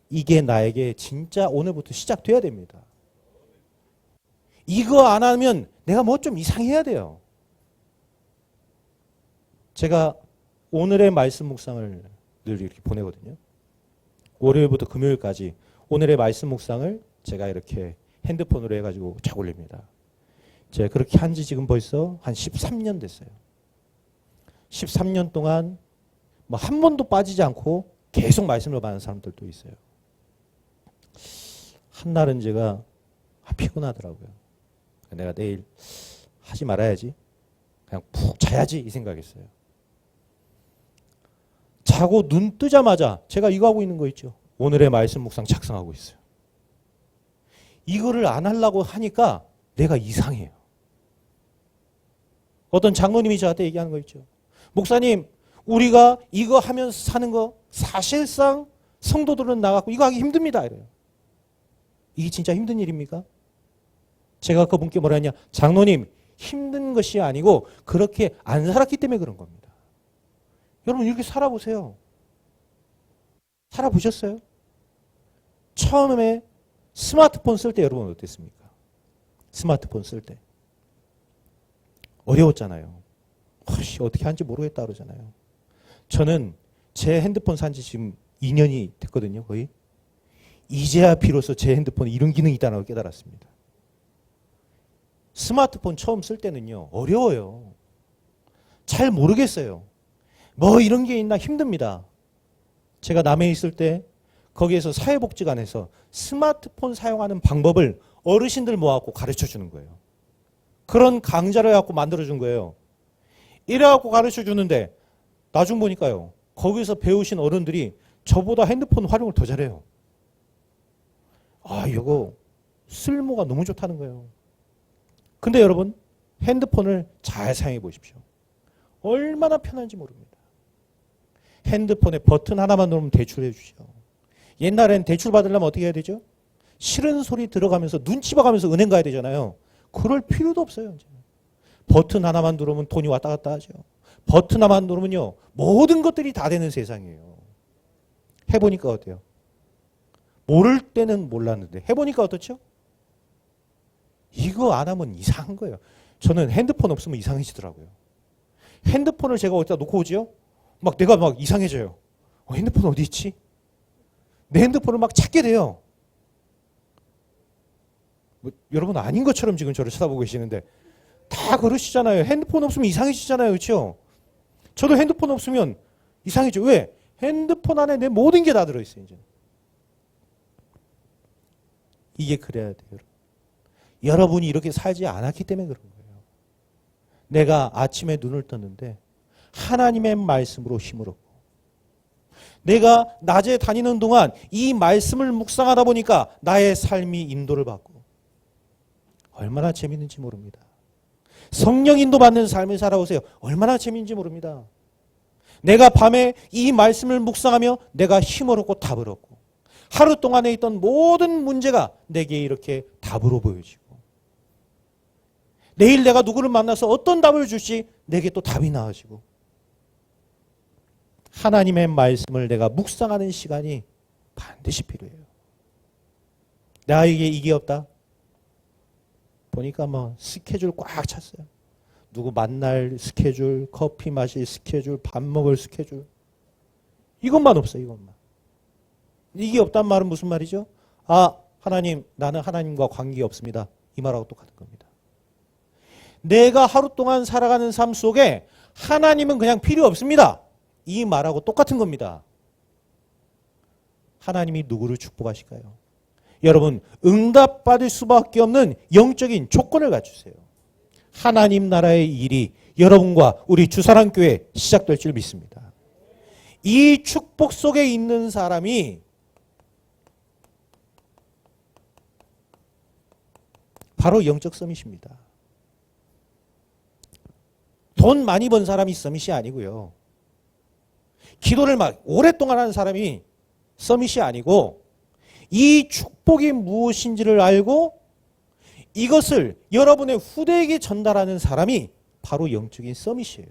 이게 나에게 진짜 오늘부터 시작돼야 됩니다. 이거 안 하면 내가 뭐 좀 이상해야 돼요. 제가 오늘의 말씀 묵상을 늘 이렇게 보내거든요. 월요일부터 금요일까지 오늘의 말씀 묵상을 제가 이렇게 핸드폰으로 해가지고 쫙 올립니다. 제가 그렇게 한 지 지금 벌써 한 13년 됐어요. 13년 동안 뭐 한 번도 빠지지 않고 계속 말씀을 받는 사람들도 있어요. 한날은 제가 피곤하더라고요. 내가 내일 하지 말아야지. 그냥 푹 자야지 이 생각했어요. 자고 눈 뜨자마자 제가 이거 하고 있는 거 있죠. 오늘의 말씀 묵상 작성하고 있어요. 이거를 안 하려고 하니까 내가 이상해요. 어떤 장로님이 저한테 얘기하는 거 있죠. 목사님, 우리가 이거 하면서 사는 거 사실상 성도들은 나가고 이거 하기 힘듭니다. 이래요. 이게 진짜 힘든 일입니까? 제가 그분께 뭐라 했냐. 장로님, 힘든 것이 아니고 그렇게 안 살았기 때문에 그런 겁니다. 여러분 이렇게 살아보세요. 살아보셨어요? 처음에 스마트폰 쓸 때 여러분 어땠습니까? 스마트폰 쓸 때. 어려웠잖아요. 어떻게 하는지 모르겠다 그러잖아요. 저는 제 핸드폰 산 지 지금 2년이 됐거든요, 거의. 이제야 비로소 제 핸드폰에 이런 기능이 있다는 걸 깨달았습니다. 스마트폰 처음 쓸 때는요, 어려워요. 잘 모르겠어요. 뭐 이런 게 있나 힘듭니다. 제가 남해에 있을 때 거기에서 사회복지관에서 스마트폰 사용하는 방법을 어르신들 모아갖고 가르쳐 주는 거예요. 그런 강좌를 해갖고 만들어준 거예요. 이래갖고 가르쳐 주는데 나중 보니까요, 거기서 배우신 어른들이 저보다 핸드폰 활용을 더 잘해요. 이거 쓸모가 너무 좋다는 거예요. 근데 여러분, 핸드폰을 잘 사용해 보십시오. 얼마나 편한지 모릅니다. 핸드폰에 버튼 하나만 누르면 대출해 주죠. 옛날엔 대출 받으려면 어떻게 해야 되죠? 싫은 소리 들어가면서 눈치 봐가면서 은행 가야 되잖아요. 그럴 필요도 없어요. 이제. 버튼 하나만 누르면 돈이 왔다 갔다 하죠. 버튼 하나만 누르면요, 모든 것들이 다 되는 세상이에요. 해보니까 어때요? 모를 때는 몰랐는데 해보니까 어떻죠? 이거 안 하면 이상한 거예요. 저는 핸드폰 없으면 이상해지더라고요. 핸드폰을 제가 어디다 놓고 오지요? 막 내가 막 이상해져요. 핸드폰 어디 있지? 내 핸드폰을 막 찾게 돼요. 여러분 아닌 것처럼 지금 저를 쳐다보고 계시는데 다 그러시잖아요. 핸드폰 없으면 이상해지잖아요. 그렇죠? 저도 핸드폰 없으면 이상해져. 왜? 핸드폰 안에 내 모든 게 다 들어있어요. 이제. 이게 그래야 돼요. 여러분. 여러분이 이렇게 살지 않았기 때문에 그런 거예요. 내가 아침에 눈을 떴는데 하나님의 말씀으로 힘을 얻고 내가 낮에 다니는 동안 이 말씀을 묵상하다 보니까 나의 삶이 인도를 받고 얼마나 재밌는지 모릅니다. 성령 인도 받는 삶을 살아오세요. 얼마나 재밌는지 모릅니다. 내가 밤에 이 말씀을 묵상하며 내가 힘을 얻고 답을 얻고 하루 동안에 있던 모든 문제가 내게 이렇게 답으로 보여지고 내일 내가 누구를 만나서 어떤 답을 줄지 내게 또 답이 나와지고 하나님의 말씀을 내가 묵상하는 시간이 반드시 필요해요. 나에게 이게 없다? 보니까 뭐 스케줄 꽉 찼어요. 누구 만날 스케줄, 커피 마실 스케줄, 밥 먹을 스케줄. 이것만 없어요. 이것만. 이게 없단 말은 무슨 말이죠? 하나님, 나는 하나님과 관계 없습니다. 이 말하고 똑같은 겁니다. 내가 하루 동안 살아가는 삶 속에 하나님은 그냥 필요 없습니다. 이 말하고 똑같은 겁니다. 하나님이 누구를 축복하실까요? 여러분, 응답받을 수밖에 없는 영적인 조건을 갖추세요. 하나님 나라의 일이 여러분과 우리 주사랑교회 시작될 줄 믿습니다. 이 축복 속에 있는 사람이 바로 영적 서밋입니다. 돈 많이 번 사람이 서밋이 아니고요. 기도를 막 오랫동안 하는 사람이 서밋이 아니고 이 축복이 무엇인지를 알고 이것을 여러분의 후대에게 전달하는 사람이 바로 영적인 서밋이에요.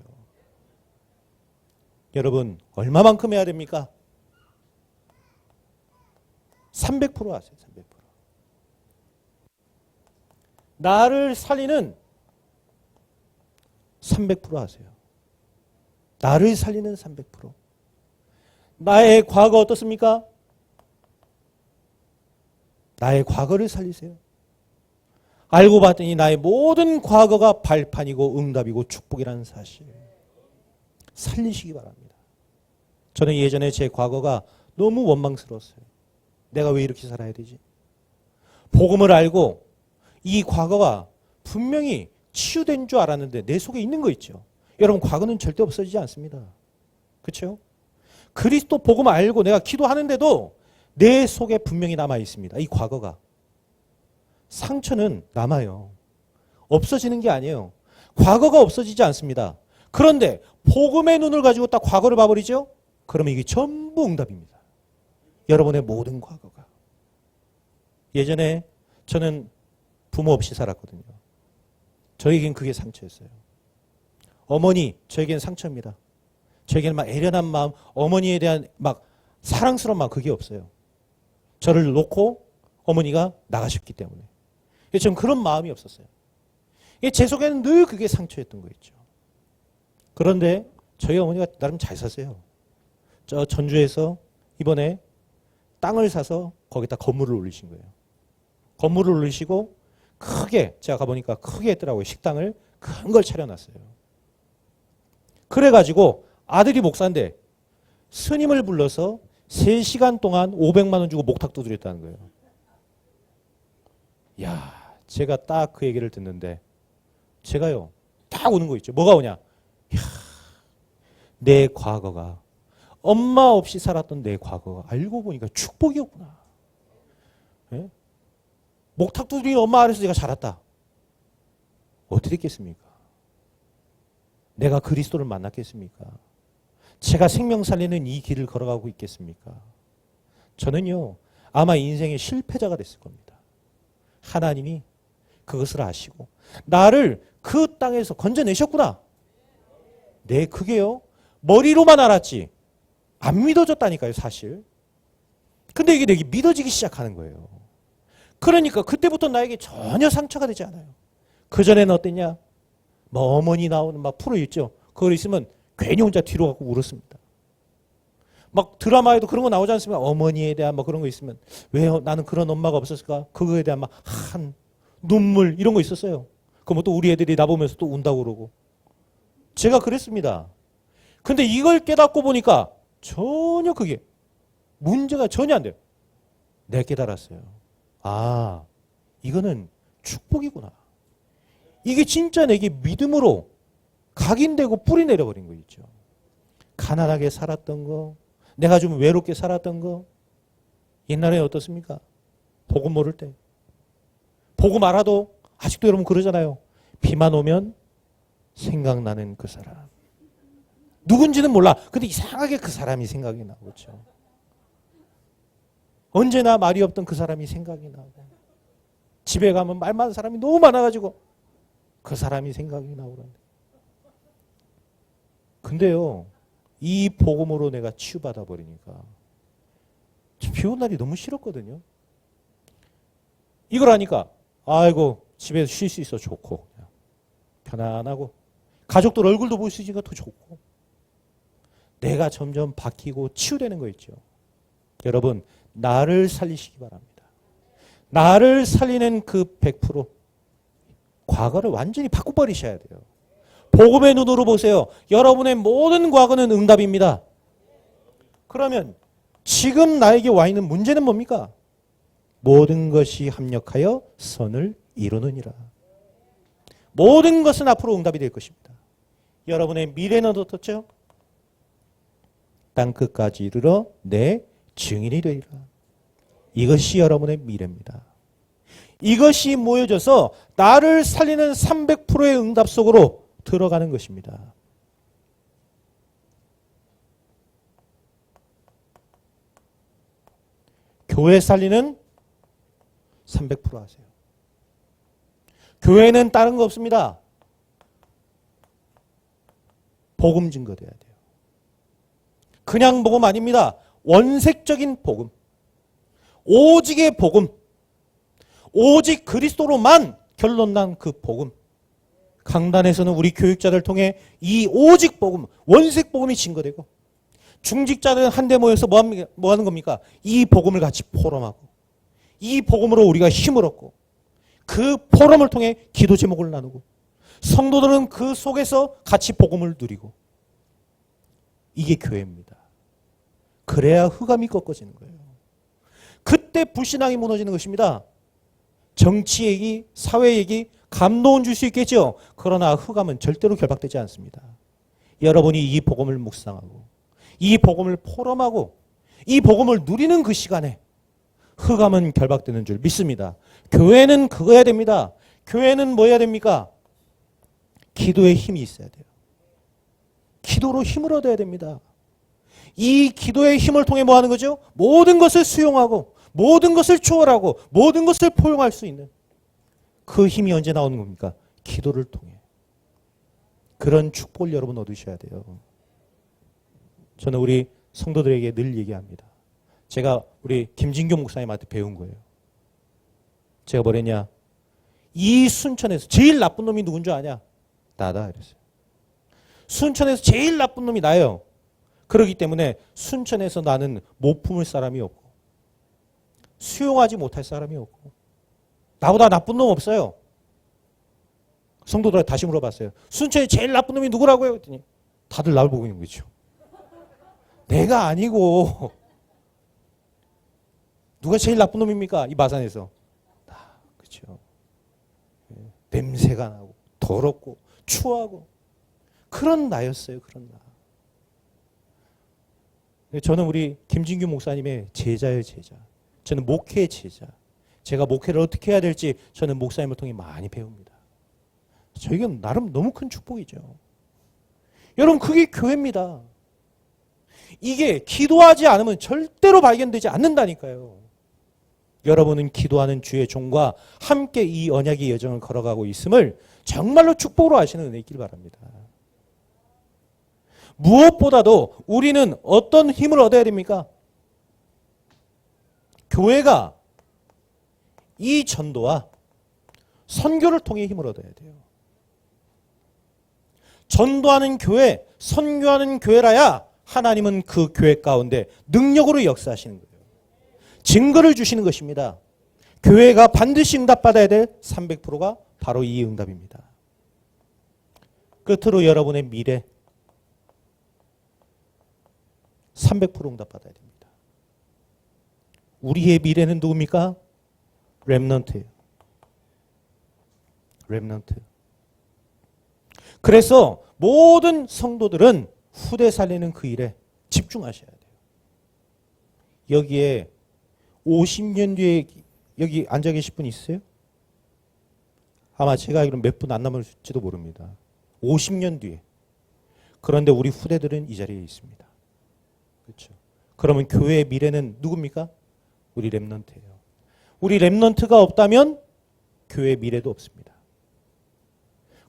여러분 얼마만큼 해야 됩니까? 300% 하세요. 300%. 나를 살리는 300% 하세요. 나를 살리는 300%. 나의 과거 어떻습니까? 나의 과거를 살리세요. 알고 봤더니 나의 모든 과거가 발판이고 응답이고 축복이라는 사실. 살리시기 바랍니다. 저는 예전에 제 과거가 너무 원망스러웠어요. 내가 왜 이렇게 살아야 되지? 복음을 알고 이 과거가 분명히 치유된 줄 알았는데 내 속에 있는 거 있죠. 여러분 과거는 절대 없어지지 않습니다. 그렇죠? 그리스도 복음을 알고 내가 기도하는데도 내 속에 분명히 남아 있습니다. 이 과거가. 상처는 남아요. 없어지는 게 아니에요. 과거가 없어지지 않습니다. 그런데 복음의 눈을 가지고 딱 과거를 봐버리죠? 그러면 이게 전부 응답입니다. 여러분의 모든 과거가. 예전에 저는 부모 없이 살았거든요. 저에겐 그게 상처였어요. 어머니, 저에겐 상처입니다. 저에게는 막 애련한 마음, 어머니에 대한 막 사랑스러운 마음, 그게 없어요. 저를 놓고 어머니가 나가셨기 때문에. 저는 그런 마음이 없었어요. 제 속에는 늘 그게 상처였던 거였죠. 그런데 저희 어머니가 나름 잘 사세요. 저 전주에서 이번에 땅을 사서 거기다 건물을 올리신 거예요. 건물을 올리시고 크게, 제가 가보니까 크게 했더라고요. 식당을 큰 걸 차려놨어요. 그래가지고 아들이 목사인데 스님을 불러서 3시간 동안 500만 원 주고 목탁 두드렸다는 거예요. 야, 제가 딱 그 얘기를 듣는데 제가요 딱 오는 거 있죠. 뭐가 오냐? 야, 내 과거가 엄마 없이 살았던 내 과거가 알고 보니까 축복이었구나. 예? 목탁 두드린 엄마 아래서 제가 자랐다. 어떻게 됐겠습니까? 내가 그리스도를 만났겠습니까? 제가 생명 살리는 이 길을 걸어가고 있겠습니까? 저는요, 아마 인생의 실패자가 됐을 겁니다. 하나님이 그것을 아시고 나를 그 땅에서 건져내셨구나. 네, 그게요. 머리로만 알았지 안 믿어졌다니까요, 사실. 근데 이게 내게 믿어지기 시작하는 거예요. 그러니까 그때부터 나에게 전혀 상처가 되지 않아요. 그전에는 어땠냐? 뭐 어머니 나오는 막 프로 있죠. 그걸 있으면 괜히 혼자 뒤로 가고 울었습니다. 막 드라마에도 그런 거 나오지 않습니까? 어머니에 대한 뭐 그런 거 있으면 왜 나는 그런 엄마가 없었을까? 그거에 대한 막 한 눈물 이런 거 있었어요. 그럼 또 우리 애들이 나보면서 또 운다고 그러고. 제가 그랬습니다. 근데 이걸 깨닫고 보니까 전혀 그게 문제가 전혀 안 돼요. 내가 깨달았어요. 아, 이거는 축복이구나. 이게 진짜 내게 믿음으로 각인되고 뿌리 내려버린 거 있죠. 가난하게 살았던 거, 내가 좀 외롭게 살았던 거, 옛날에 어떻습니까? 복음 모를 때. 복음 알아도 아직도 여러분 그러잖아요. 비만 오면 생각나는 그 사람. 누군지는 몰라. 근데 이상하게 그 사람이 생각이 나고, 그렇죠? 언제나 말이 없던 그 사람이 생각이 나고, 집에 가면 말 많은 사람이 너무 많아가지고 그 사람이 생각이 나고 그러는데. 근데요, 이 복음으로 내가 치유받아 버리니까 비 오는 날이 너무 싫었거든요. 이걸 하니까 아이고 집에서 쉴 수 있어 좋고 그냥 편안하고 가족들 얼굴도 볼 수 있으니까 더 좋고 내가 점점 바뀌고 치유되는 거 있죠. 여러분 나를 살리시기 바랍니다. 나를 살리는 그 100% 과거를 완전히 바꿔버리셔야 돼요. 복음의 눈으로 보세요. 여러분의 모든 과거는 응답입니다. 그러면 지금 나에게 와 있는 문제는 뭡니까? 모든 것이 합력하여 선을 이루느니라. 모든 것은 앞으로 응답이 될 것입니다. 여러분의 미래는 어떻죠? 땅끝까지 이르러 내 증인이 되리라. 이것이 여러분의 미래입니다. 이것이 모여져서 나를 살리는 300%의 응답 속으로 들어가는 것입니다. 교회 살리는 300% 하세요. 교회는 다른 거 없습니다. 복음 증거돼야 돼요. 그냥 복음 아닙니다. 원색적인 복음. 오직의 복음. 오직 그리스도로만 결론 난 그 복음. 강단에서는 우리 교육자들 통해 이 오직 복음, 원색 복음이 증거되고 중직자들은 한데 모여서 뭐 하는 겁니까? 이 복음을 같이 포럼하고 이 복음으로 우리가 힘을 얻고 그 포럼을 통해 기도 제목을 나누고 성도들은 그 속에서 같이 복음을 누리고 이게 교회입니다. 그래야 흑암이 꺾어지는 거예요. 그때 불신앙이 무너지는 것입니다. 정치 얘기, 사회 얘기, 감동은 줄 수 있겠죠. 그러나 흑암은 절대로 결박되지 않습니다. 여러분이 이 복음을 묵상하고 이 복음을 포럼하고 이 복음을 누리는 그 시간에 흑암은 결박되는 줄 믿습니다. 교회는 그거 해야 됩니다. 교회는 뭐 해야 됩니까? 기도의 힘이 있어야 돼요. 기도로 힘을 얻어야 됩니다. 이 기도의 힘을 통해 뭐 하는 거죠? 모든 것을 수용하고 모든 것을 초월하고 모든 것을 포용할 수 있는 그 힘이 언제 나오는 겁니까? 기도를 통해. 그런 축복을 여러분 얻으셔야 돼요. 저는 우리 성도들에게 늘 얘기합니다. 제가 우리 김진교 목사님한테 배운 거예요. 제가 뭐랬냐? 이 순천에서 제일 나쁜 놈이 누군 줄 아냐? 나다 이랬어요. 순천에서 제일 나쁜 놈이 나예요. 그렇기 때문에 순천에서 나는 못 품을 사람이 없고 수용하지 못할 사람이 없고 나보다 나쁜 놈 없어요. 성도들 다시 물어봤어요. 순천에 제일 나쁜 놈이 누구라고요? 그랬더니 다들 나를 보고 있는 거죠. 내가 아니고 누가 제일 나쁜 놈입니까? 이 마산에서. 그렇죠. 냄새가 나고 더럽고 추하고 그런 나였어요. 그런 나. 저는 우리 김진규 목사님의 제자예요. 제자. 저는 목회의 제자. 제가 목회를 어떻게 해야 될지 저는 목사님을 통해 많이 배웁니다. 저에게는 나름 너무 큰 축복이죠. 여러분 그게 교회입니다. 이게 기도하지 않으면 절대로 발견되지 않는다니까요. 여러분은 기도하는 주의 종과 함께 이 언약의 여정을 걸어가고 있음을 정말로 축복으로 하시는 은혜 있길 바랍니다. 무엇보다도 우리는 어떤 힘을 얻어야 됩니까? 교회가 이 전도와 선교를 통해 힘을 얻어야 돼요. 전도하는 교회, 선교하는 교회라야 하나님은 그 교회 가운데 능력으로 역사하시는 거예요. 증거를 주시는 것입니다. 교회가 반드시 응답받아야 될 300%가 바로 이 응답입니다. 끝으로 여러분의 미래 300% 응답받아야 됩니다. 우리의 미래는 누굽니까? 렘넌트예요. 렘넌트. 그래서 모든 성도들은 후대 살리는 그 일에 집중하셔야 돼요. 여기에 50년 뒤에 여기 앉아 계실 분 있어요? 아마 제가 알기로는 몇 분 안 남을지도 모릅니다. 50년 뒤에. 그런데 우리 후대들은 이 자리에 있습니다. 그렇죠. 그러면 교회의 미래는 누굽니까? 우리 렘넌트예요. 우리 렘넌트가 없다면 교회의 미래도 없습니다.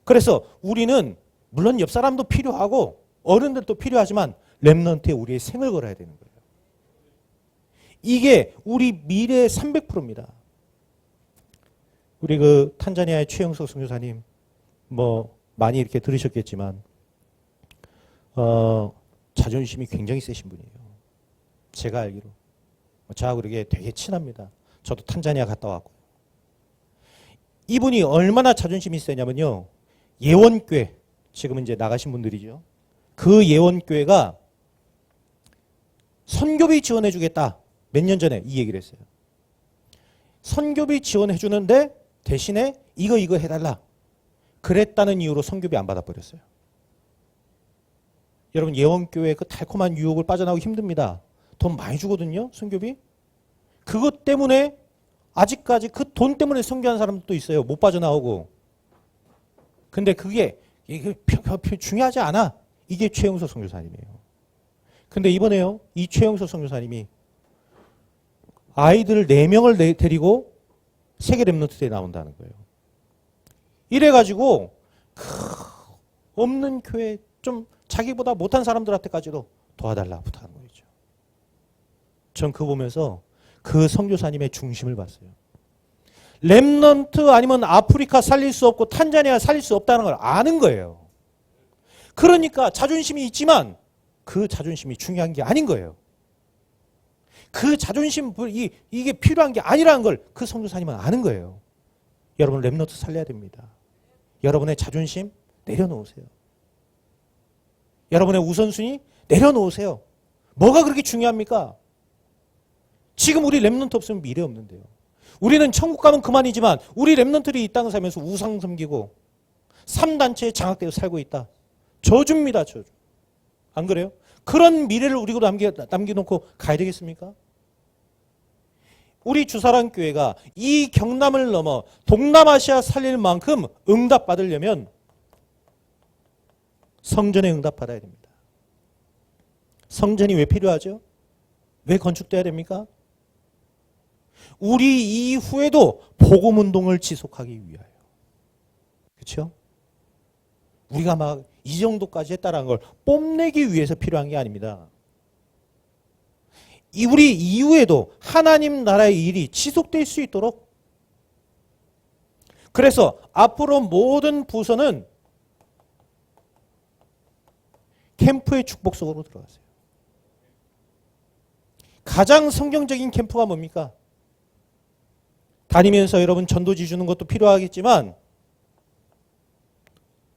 그래서 우리는 물론 옆 사람도 필요하고 어른들도 필요하지만 렘넌트에 우리의 생을 걸어야 되는 거예요. 이게 우리 미래의 300%입니다. 우리 그 탄자니아의 최영석 선교사님 뭐 많이 이렇게 들으셨겠지만 자존심이 굉장히 세신 분이에요. 제가 알기로 저하고 그렇게 되게 친합니다. 저도 탄자니아 갔다 왔고 이분이 얼마나 자존심이 세냐면요. 예원교회 지금 이제 나가신 분들이죠. 그 예원교회가 선교비 지원해 주겠다. 몇 년 전에 이 얘기를 했어요. 선교비 지원해 주는데 대신에 이거 해달라. 그랬다는 이유로 선교비 안 받아버렸어요. 여러분 예원교회 그 달콤한 유혹을 빠져나오기 힘듭니다. 돈 많이 주거든요. 선교비. 그것 때문에 아직까지 그 돈 때문에 선교한 사람도 있어요. 못 빠져나오고. 근데 그게 중요하지 않아. 이게 최영석 선교사님이에요. 근데 이번에요. 이 최영석 선교사님이 아이들 4명을 데리고 세계 렘넌트 대회에 나온다는 거예요. 이래가지고 없는 교회 좀 자기보다 못한 사람들한테까지도 도와달라 부탁하는 거죠. 전 그거 보면서 그 선교사님의 중심을 봤어요. 렘넌트 아니면 아프리카 살릴 수 없고 탄자니아 살릴 수 없다는 걸 아는 거예요. 그러니까 자존심이 있지만 그 자존심이 중요한 게 아닌 거예요. 그 자존심 이게 필요한 게 아니라는 걸 그 선교사님은 아는 거예요. 여러분 렘넌트 살려야 됩니다. 여러분의 자존심 내려놓으세요. 여러분의 우선순위 내려놓으세요. 뭐가 그렇게 중요합니까? 지금 우리 렘넌트 없으면 미래 없는데요. 우리는 천국 가면 그만이지만 우리 렘넌트들이 이 땅을 살면서 우상 섬기고 3단체에 장악되어 살고 있다. 저주입니다. 저주. 안 그래요? 그런 미래를 우리가 남겨놓고 가야 되겠습니까? 우리 주사랑교회가 이 경남을 넘어 동남아시아 살릴 만큼 응답받으려면 성전에 응답받아야 됩니다. 성전이 왜 필요하죠? 왜 건축돼야 됩니까? 우리 이후에도 복음운동을 지속하기 위하여. 그렇죠? 우리가 막 이 정도까지 했다는 걸 뽐내기 위해서 필요한 게 아닙니다. 우리 이후에도 하나님 나라의 일이 지속될 수 있도록 그래서 앞으로 모든 부서는 캠프의 축복 속으로 들어가세요. 가장 성경적인 캠프가 뭡니까? 다니면서 여러분 전도지 주는 것도 필요하겠지만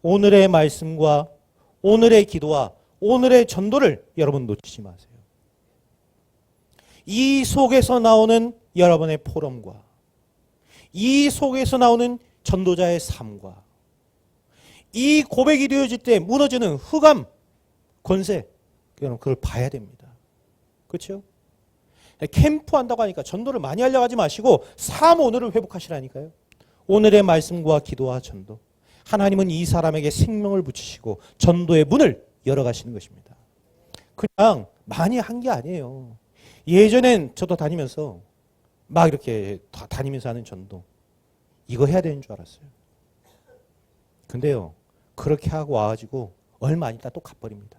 오늘의 말씀과 오늘의 기도와 오늘의 전도를 여러분 놓치지 마세요. 이 속에서 나오는 여러분의 포럼과 이 속에서 나오는 전도자의 삶과 이 고백이 되어질 때 무너지는 흑암, 권세, 여러분 그걸 봐야 됩니다. 그렇죠? 캠프 한다고 하니까 전도를 많이 하려고 하지 마시고 삶 오늘을 회복하시라니까요. 오늘의 말씀과 기도와 전도. 하나님은 이 사람에게 생명을 붙이시고 전도의 문을 열어가시는 것입니다. 그냥 많이 한 게 아니에요. 예전엔 저도 다니면서 막 이렇게 다니면서 하는 전도 이거 해야 되는 줄 알았어요. 근데요, 그렇게 하고 와가지고 얼마 안 있다 또 가버립니다.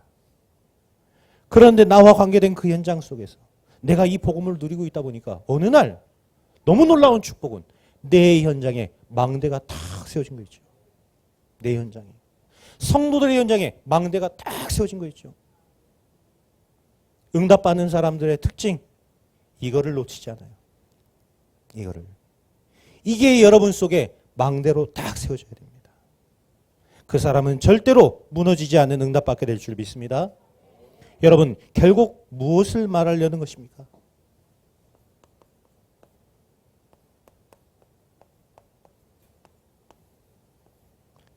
그런데 나와 관계된 그 현장 속에서 내가 이 복음을 누리고 있다 보니까 어느 날 너무 놀라운 축복은 내 현장에 망대가 탁 세워진 거 있죠. 내 현장에. 성도들의 현장에 망대가 딱 세워진 거 있죠. 응답받는 사람들의 특징, 이거를 놓치지 않아요. 이거를. 이게 여러분 속에 망대로 딱 세워져야 됩니다. 그 사람은 절대로 무너지지 않는 응답받게 될 줄 믿습니다. 여러분, 결국 무엇을 말하려는 것입니까?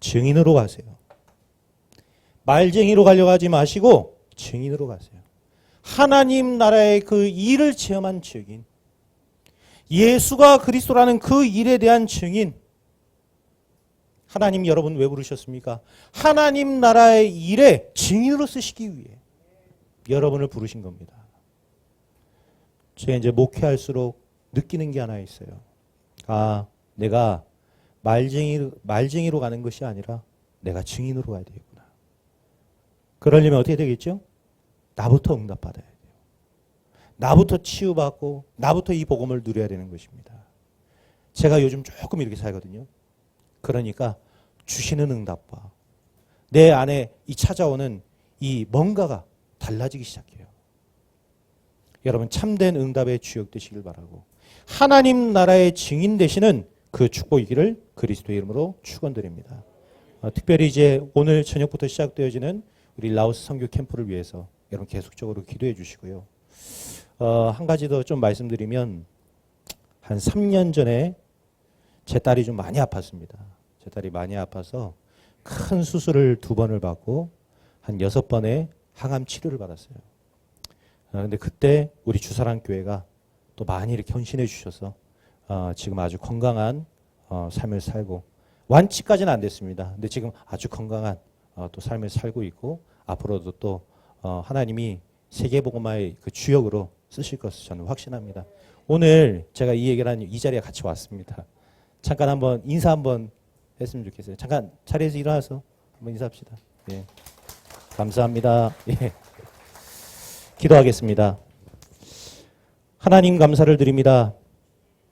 증인으로 가세요. 말쟁이로 가려고 하지 마시고 증인으로 가세요. 하나님 나라의 그 일을 체험한 증인. 예수가 그리스도라는 그 일에 대한 증인. 하나님 여러분 왜 부르셨습니까? 하나님 나라의 일에 증인으로 쓰시기 위해 여러분을 부르신 겁니다. 제가 이제 목회할수록 느끼는 게 하나 있어요. 아, 내가 말쟁이로 가는 것이 아니라 내가 증인으로 가야 되겠구나. 그러려면 어떻게 되겠죠? 나부터 응답받아야 돼요. 나부터 치유받고 나부터 이 복음을 누려야 되는 것입니다. 제가 요즘 조금 이렇게 살거든요. 그러니까 주시는 응답과 내 안에 이 찾아오는 이 뭔가가 달라지기 시작해요. 여러분 참된 응답의 주역 되시길 바라고 하나님 나라의 증인 되시는 그 축복이기를 그리스도의 이름으로 축원드립니다. 특별히 이제 오늘 저녁부터 시작되어지는 우리 라오스 선교 캠프를 위해서 여러분 계속적으로 기도해 주시고요. 한 가지 더 좀 말씀드리면 한 3년 전에 제 딸이 좀 많이 아팠습니다. 제 딸이 많이 아파서 큰 수술을 2번을 받고 한 6번의 항암 치료를 받았어요. 그런데 그때 우리 주사랑 교회가 또 많이 이렇게 헌신해 주셔서 지금 아주 건강한 삶을 살고 완치까지는 안 됐습니다. 근데 지금 아주 건강한 또 삶을 살고 있고 앞으로도 또 하나님이 세계복음화의 그 주역으로 쓰실 것을 저는 확신합니다. 오늘 제가 이 얘기를 한 이 자리에 같이 왔습니다. 잠깐 한번 인사 한번 했으면 좋겠어요. 잠깐 자리에서 일어나서 한번 인사합시다. 예. 감사합니다. 예. 기도하겠습니다. 하나님 감사를 드립니다.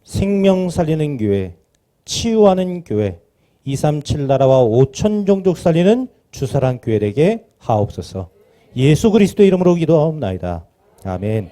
생명 살리는 교회, 치유하는 교회, 237 나라와 5천 종족 살리는 주사랑 교회 되게 하옵소서. 예수 그리스도의 이름으로 기도하옵나이다. 아멘.